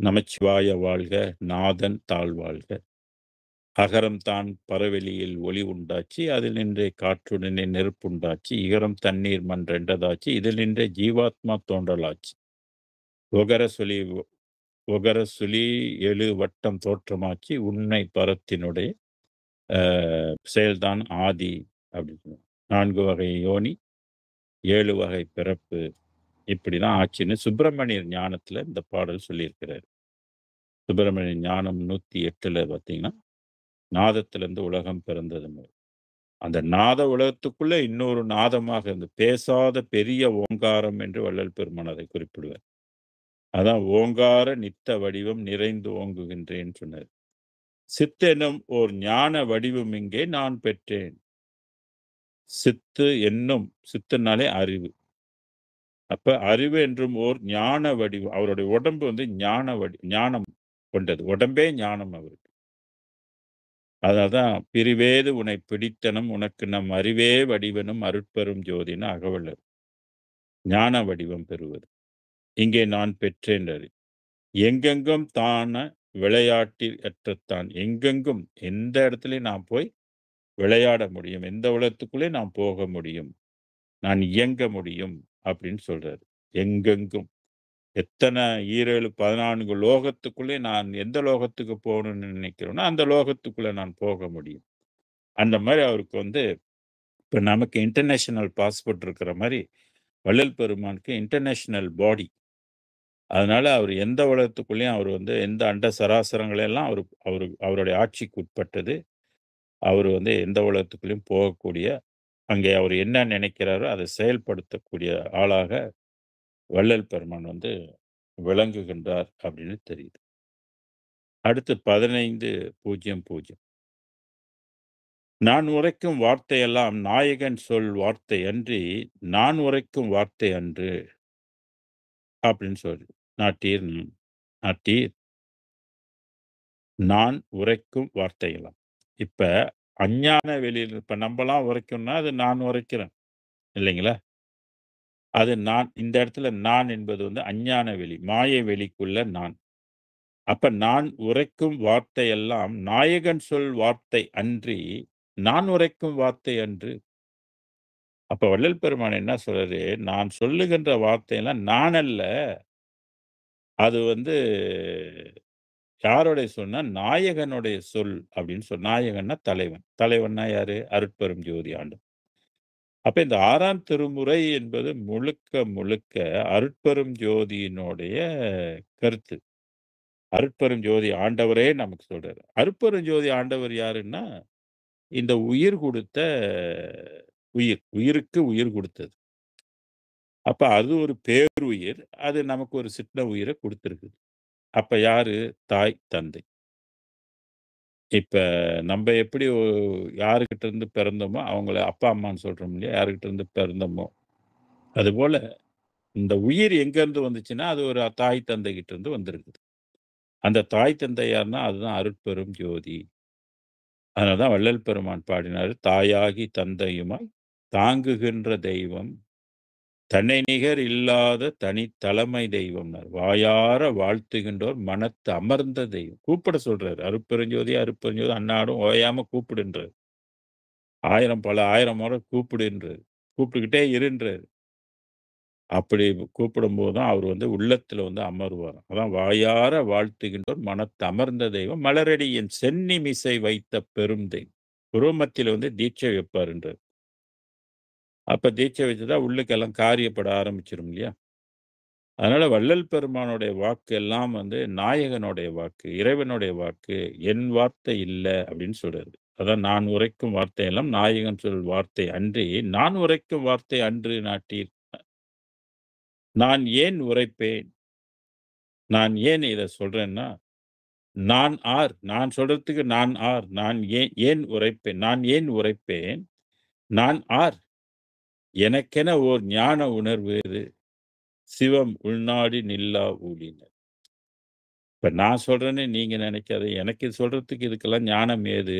நமச்சிவாய வாழ்க, நாதன் தாழ்வாழ்க. அகரம் தான் பரவெளியில் ஒளி உண்டாச்சு, அதில் நின்றே காற்றுடனே நெருப்புண்டாச்சு, இகரம் தண்ணீர் மண் ரெண்டதாச்சு, இதில் நின்றே ஜீவாத்மா தோன்றலாச்சு. ஒகர சொலி ஒகர சுழி எழு வட்டம் தோற்றமாச்சு, உன்னை பரத்தினுடைய செயல்தான் ஆதி அப்படின்னு சொல்லுவாங்க. 4 வகை யோனி, 7 வகை பிறப்பு இப்படிதான் ஆச்சுன்னு சுப்பிரமணியர் ஞானத்துல இந்த பாடல் சொல்லியிருக்கிறாரு. சுப்பிரமணிய ஞானம் 108ல பார்த்தீங்கன்னா, நாதத்திலிருந்து உலகம் பிறந்ததுன்னு. அந்த நாத உலகத்துக்குள்ள இன்னொரு நாதமாக இந்த பேசாத பெரிய ஓங்காரம் என்று வள்ளல் பெருமான் அதை குறிப்பிடுவார். அதான் ஓங்கார நித்த வடிவம் நிறைந்து ஓங்குகின்றேன்னு சொன்னார். சித்தெனும் ஓர் ஞான வடிவம் இங்கே நான் பெற்றேன். சித்து என்னும் சித்துனாலே அறிவு. அப்ப அறிவு என்றும் ஓர் ஞான வடிவம். அவருடைய உடம்பு வந்து ஞானம் கொண்டது. உடம்பே ஞானம் அவருக்கு. அதனால்தான் "பிறிவேது உனைப் பிடித்தனம் உனக்கு நம் அறிவே வடிவெனும் அருட்பெரும் ஜோதின்னு" அகவலர். ஞான வடிவம் பெறுவது. இங்கே நான் பெற்றேன்றாரு. எங்கெங்கும் தான விளையாட்டில் அற்றத்தான். எங்கெங்கும் எந்த இடத்துலயும் நான் போய் விளையாட முடியும். எந்த உலகத்துக்குள்ளே நான் போக முடியும். நான் இயங்க முடியும் அப்படின்னு சொல்றாரு. எங்கெங்கும். எத்தனை 17, 14 லோகத்துக்குள்ளே நான் எந்த லோகத்துக்கு போகணும்னு நினைக்கிறேனோ, அந்த லோகத்துக்குள்ள நான் போக முடியும். அந்த மாரி அவருக்கு வந்து இப்ப நமக்கு இன்டர்நேஷனல் பாஸ்போர்ட் இருக்கிற மாரி, வள்ளல் பெருமானுக்கு இன்டர்நேஷனல் பாடி. அதனால அவர் எந்த உலகத்துக்குள்ளேயும் அவர் வந்து எந்த அண்ட சராசரங்கள் எல்லாம் அவருடைய ஆட்சிக்கு உட்பட்டது. அவரு வந்து எந்த உலகத்துக்குள்ளேயும் போகக்கூடிய, அங்கே அவர் என்ன நினைக்கிறாரோ, அதை செயல்படுத்தக்கூடிய ஆளாக வள்ளல் பெருமான் வந்து விளங்குகின்றார் அப்படின்னு தெரியுது. அடுத்து 15.00 "நான் உரைக்கும் வார்த்தையெல்லாம் நாயகன் சொல் வார்த்தை அன்றி, நான் உரைக்கும் வார்த்தை அன்று." அப்படின்னு சொல்லு. நாட்டீர் நாட்டீர் நான் உரைக்கும் வார்த்தைகளாம். இப்ப அஞ்ஞான வெளியில இப்ப நம்பலாம் உரைக்கும்னா, அது நான் உரைக்கிறேன் இல்லைங்களா? அது நான் இந்த இடத்துல நான் என்பது வந்து அஞ்ஞான வெளி, மாயை வெளிக்குள்ள நான். அப்ப நான் உரைக்கும் வார்த்தையெல்லாம் நாயகன் சொல் வார்த்தை அன்றி, நான் உரைக்கும் வார்த்தை அன்று. அப்ப வள்ளல் பெருமான் என்ன சொல்றாரு, நான் சொல்லுகின்ற வார்த்தையெல்லாம் நான் அல்ல. அது வந்து யாருடைய சொல்னா, நாயகனுடைய சொல் அப்படின்னு நாயகன்னா தலைவன். தலைவன்னா யாரு? அருட்பெரும் ஜோதி ஆண்டவன். அப்ப இந்த 6ஆம் திருமுறை என்பது முழுக்க முழுக்க அருட்பெரும் ஜோதியினுடைய கருத்து. அருட்பெரும் ஜோதி ஆண்டவரே நமக்கு சொல்றாரு. அருட்பெரும் ஜோதி ஆண்டவர் யாருன்னா, இந்த உயிர் குடுத்த உயிர். உயிருக்கு உயிர் குடுத்தது. அப்ப அது ஒரு பேருயிர். அது நமக்கு ஒரு சின்ன உயிர குடுத்திருக்குது. அப்ப யாரு? தாய், தந்தை. இப்ப நம்ப எப்படி யாருகிட்ட இருந்து பிறந்தோமோ, அவங்கள அப்பா, அம்மான்னு சொல்றோம் இல்லையா? யாருகிட்ட இருந்து பிறந்தோமோ, அதுபோல இந்த உயிர் எங்கேருந்து வந்துச்சுன்னா, அது ஒரு தாய், தந்தை கிட்ட இருந்து வந்திருக்குது. அந்த தாய், தந்தை யாருன்னா, அதுதான் அருட்பெரும் ஜோதி. அதனால தான் வள்ளல் பெருமான் பாடினாரு, "தாயாகி தந்தையுமாய் தாங்குகின்ற தெய்வம், தன்னை நிகர் இல்லாத தனித்தலைமை தெய்வம்னார். வாயார வாழ்த்துகின்றோர் மனத்து அமர்ந்த தெய்வம்." கூப்பிட சொல்றாரு. "அருட்பெருஞ்சோதி, அருட்பெருஞ்சோதி அன்னாடும் ஓயாம கூப்பிடுன்றாரு. 1000 பல 1000 முறை கூப்பிடுன்றாரு. கூப்பிட்டுக்கிட்டே இருன்றாரு. அப்படி கூப்பிடும்போது தான் அவர் வந்து உள்ளத்துல வந்து அமருவாராம். அதான் வாயார வாழ்த்துகின்றோர் மனத்து அமர்ந்த தெய்வம், மலரடி என் சென்னிமிசை வைத்த பெரும் தெய்வம். உருவமத்தில வந்து தீட்சை வைப்பாருன்றார். அப்ப தீட்சை வச்சுட்டா உள்ளுக்கெல்லாம் காரியப்பட ஆரம்பிச்சுரும் இல்லையா? அதனால வள்ளல் பெருமானுடைய வாக்கு எல்லாம் வந்து நாயகனுடைய வாக்கு, இறைவனுடைய வாக்கு. என் வார்த்தை இல்ல அப்படின்னு சொல்றாரு. அதான் நான் உரைக்கும் வார்த்தையெல்லாம் நாயகன் சொல் வார்த்தை அன்றி, நான் உரைக்கும் வார்த்தை அன்று நாட்டீர். நான் ஏன் உரைப்பேன்? நான் ஏன் இத சொல்றேன்னா, நான் ஆர்? நான் சொல்றதுக்கு நான் ஆர்? நான் ஏன் உரைப்பேன்? நான் ஏன் உரைப்பேன்? நான் ஆர்? எனக்கென ஓர் ஞான உணர்வு சிவம் உள்நாடி நில்லா ஊழினர். இப்ப நான் சொல்றேன்னு நீங்க நினைக்காத. எனக்கு சொல்றதுக்கு இதுக்கெல்லாம் ஞானம் ஏது?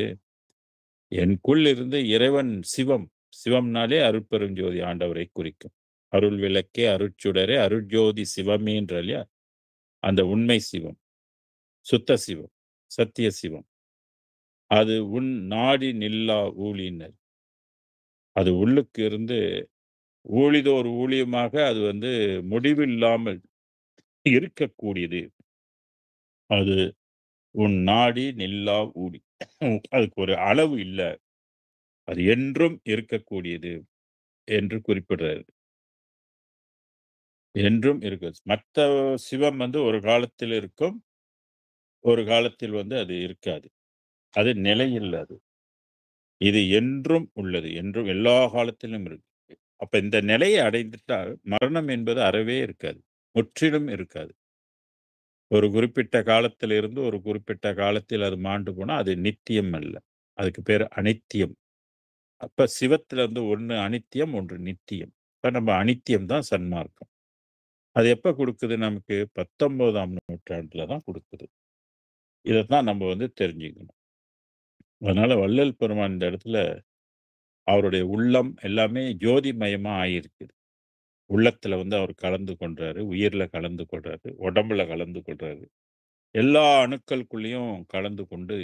எனக்குள் இருந்து இறைவன் சிவம். சிவம்னாலே அருட்பெருஞ்சோதி ஆண்டவரை குறிக்கும். அருள் விளக்கே, அருட்சுடரே, அருட்ஜோதி சிவமேன்றார் இல்லையா? அந்த உண்மை சிவம், சுத்த சிவம், சத்திய சிவம். அது உன் நாடி நில்லா ஊழினர். அது உள்ளுக்கு இருந்து ஊழிதோர் ஊழியமாக அது வந்து முடிவில்லாமல் இருக்கக்கூடியது. அது உன் நாடி நில்லா ஊழி. அதுக்கு ஒரு அளவு இல்ல. அது என்றும் இருக்கக்கூடியது என்று குறிப்பிடுறாரு. என்றும் இருக்கு. மத்த சிவம் வந்து ஒரு காலத்தில் இருக்கும். ஒரு காலத்தில் வந்து அது இருக்காது. அது நிலையில்லாது. இது என்றும் உள்ளது. என்றும் எல்லா காலத்திலும் இருக்கு. அப்ப இந்த நிலையை அடைந்துட்டால் மரணம் என்பது அறவே இருக்காது. முற்றிலும் இருக்காது. ஒரு குறிப்பிட்ட காலத்திலிருந்து ஒரு குறிப்பிட்ட காலத்தில் அது மாண்டு போனா அது நித்தியம் அல்ல. அதுக்கு பேரு அனித்தியம். அப்ப சிவத்துல வந்து ஒண்ணு அனித்தியம், ஒன்று நித்தியம். இப்ப நம்ம அனித்தியம் தான் சன்மார்க்கம். அது எப்ப குடுக்குது நமக்கு? 19ஆம் நூற்றாண்டுல தான் குடுக்குது. இதத்தான் நம்ம வந்து தெரிஞ்சுக்கணும். அதனால வள்ளல் பெருமான் இந்த இடத்துல அவருடைய உள்ளம் எல்லாமே ஜோதிமயமா ஆயிருக்குது. உள்ளத்துல வந்து அவர் கலந்து கொண்டாரு. உயிர்ல கலந்து கொள்றாரு. உடம்புல கலந்து கொள்றாரு. எல்லா அணுக்களுக்குள்ளேயும் கலந்து கொண்டு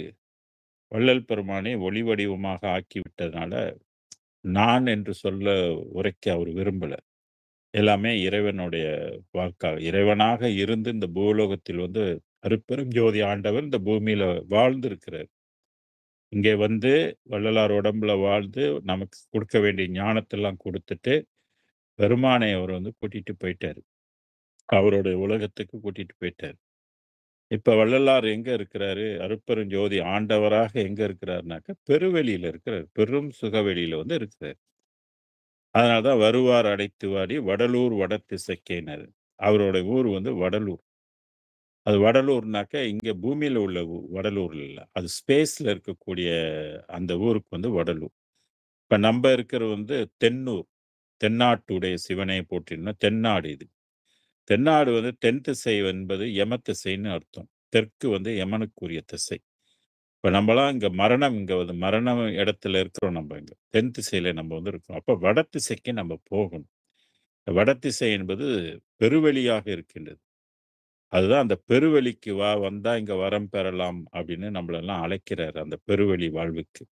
வள்ளல் பெருமானை ஒளி வடிவமாக ஆக்கி விட்டதுனால, நான் என்று சொல்ல உரைக்க அவர் விரும்பல. எல்லாமே இறைவனுடைய வாக்கா இறைவனாக இருந்து இந்த பூலோகத்தில் வந்து அருட்பெரும் ஜோதி ஆண்டவர் இந்த பூமியில வாழ்ந்திருக்கிறார். இங்கே வந்து வள்ளலார் உடம்புல வாழ்ந்து நமக்கு கொடுக்க வேண்டிய ஞானத்தெல்லாம் குடுத்துட்டு, பெருமானை அவர் வந்து கூட்டிட்டு போயிட்டாரு. அவருடைய உலகத்துக்கு கூட்டிட்டு போயிட்டாரு. இப்ப வள்ளலார் எங்க இருக்கிறாரு? அருட்பெருஞ்சோதி ஆண்டவராக எங்க இருக்கிறார்னாக்க, பெருவெளியில இருக்கிறார். பெரும் சுகவெளியில வந்து இருக்கிறார். அதனால தான் "வருவார் அடைத்து வாடி வடலூர் வடதிசைக்கேன்னாரு." அவரோட ஊர் வந்து வடலூர். அது வடலூர்னாக்க இங்க பூமியில உள்ள வடலூர்ல இல்ல. அது ஸ்பேஸ்ல இருக்கக்கூடிய அந்த ஊருக்கு வந்து வடலூர். இப்ப நம்ப இருக்கிறது வந்து தென்னூர். தென்னாட்டுடைய சிவனே போற்றின்னா தென்னாடு இது. தென்னாடு வந்து தென் திசை என்பது யம திசைன்னு அர்த்தம். தெற்கு வந்து யமனுக்குரிய திசை. இப்ப நம்பலாம் இங்க மரண இடத்துல இருக்கிறோம் நம்ம இங்க. தென் திசையில நம்ம வந்து இருக்கோம். அப்ப வடதிசைக்கு நம்ம போகணும். வடதிசை என்பது பெருவெளியாக இருக்கின்றது. அதுதான் அந்த பெருவெளிக்கு வந்தா இங்க வரம் பெறலாம் அப்படின்னு நம்மளெல்லாம் அழைக்கிறாரு அந்த பெருவெளி வாழ்வுக்கு.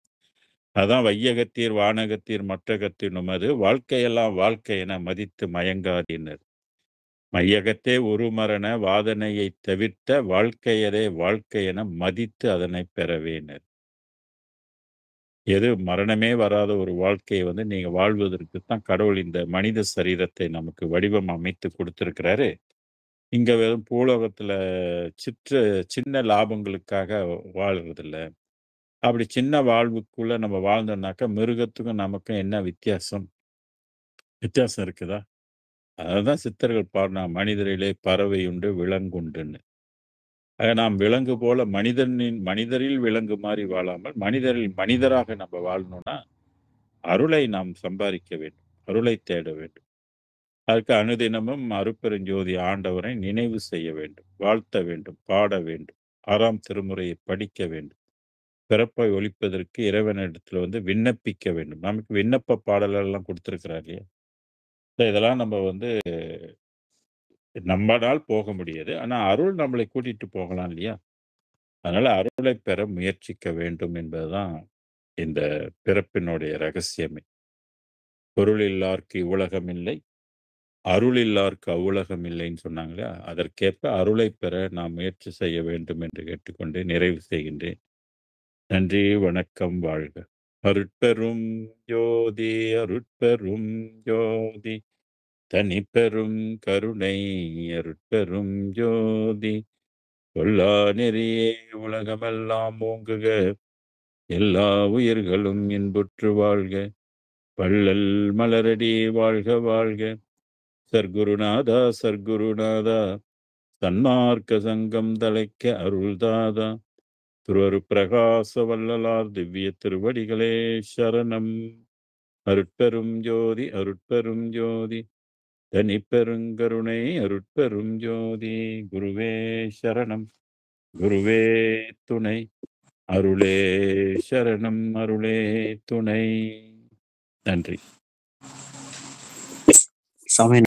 அதான் வையகத்தீர், வானகத்தீர், மற்றகத்தீர் நுமது வாழ்க்கையெல்லாம் வாழ்க்கை என மதித்து மயங்காதீனர். மையகத்தே உருமரண வாதனையைத் தவிர்த்த வாழ்க்கையதே வாழ்க்கை என மதித்து அதனைப் பெறவேனர். எது மரணமே வராத ஒரு வாழ்க்கையை வந்து நீங்க வாழ்வதற்கு தான் கடவுள் இந்த மனித சரீரத்தை நமக்கு வடிவம் அமைத்து கொடுத்திருக்கிறாரு. இங்க வெறும் பூலோகத்துல சின்ன லாபங்களுக்காக வாழ்றதில்ல. அப்படி சின்ன வாழ்வுக்குள்ள நம்ம வாழ்ந்தோம்னாக்கா, மிருகத்துக்கும் நமக்கும் என்ன வித்தியாசம்? வித்தியாசம் இருக்குதா? அததான் சித்தர்கள் பாடுனாங்க, "மனிதரிலே பறவை உண்டு, விலங்குண்டுன்னு." ஆக நாம் விலங்கு போல மனிதரில் விலங்கு மாரி வாழாமல், மனிதரில் மனிதராக நம்ம வாழணும்னா, அருளை நாம் சம்பாதிக்க வேண்டும். அருளை தேட வேண்டும். அதற்கு அனுதினமும் அருட்பெருஞ்சோதி ஆண்டவரை நினைவு செய்ய வேண்டும். வாழ்த்த வேண்டும், பாட வேண்டும். 6ஆம் திருமுறையை படிக்க வேண்டும். பிறப்பை ஒழிப்பதற்கு இறைவனிடத்துல வந்து விண்ணப்பிக்க வேண்டும். நமக்கு விண்ணப்ப பாடலெல்லாம் குடுத்திருக்கிறார் இல்லையா? இதெல்லாம் நம்ம வந்து நம்மளால் போக முடியாது. ஆனா அருள் நம்மளை கூட்டிட்டு போகலாம் இல்லையா? அதனால அருளை பெற முயற்சிக்க வேண்டும் என்பதுதான் இந்த பிறப்பினுடைய ரகசியமே. பொருள் இல்லார்க்கு இவ்வுலகம் இல்லை, அருள் இல்லார்க்கு அவ்வுலகம் இல்லைன்னு சொன்னாங்க இல்லையா? அதற்கேற்ப அருளை பெற நாம் முயற்சி செய்ய வேண்டும் என்று கேட்டுக்கொண்டு நிறைவு செய்கின்றேன். நன்றி, வணக்கம், வாழ்க. அருட்பெரும் ஜோதி அருட்பெரும் ஜோதி தனிப்பெரும் கருணை அருட்பெரும் ஜோதி சொல்லா நெறியே உலகமெல்லாம் ஓங்குக எல்லா உயிர்களும் இன்புற்று வாழ்க வள்ளல் மலரடி வாழ்க வாழ்க சர்க்குருநாதா சர்க்குருநாதா சன்மார்க்க சங்கம் தலைக்க அருள்தாதா திருவரு பிரகாச வள்ளலார் திவ்ய திருவடிகளே சரணம். அருட்பெரும் ஜோதி அருட்பெரும் ஜோதி தனிப்பெருங்கருணை அருட்பெரும் ஜோதி குருவே சரணம் குருவே துணை அருளே சரணம் அருளே துணை. நன்றி. சாமி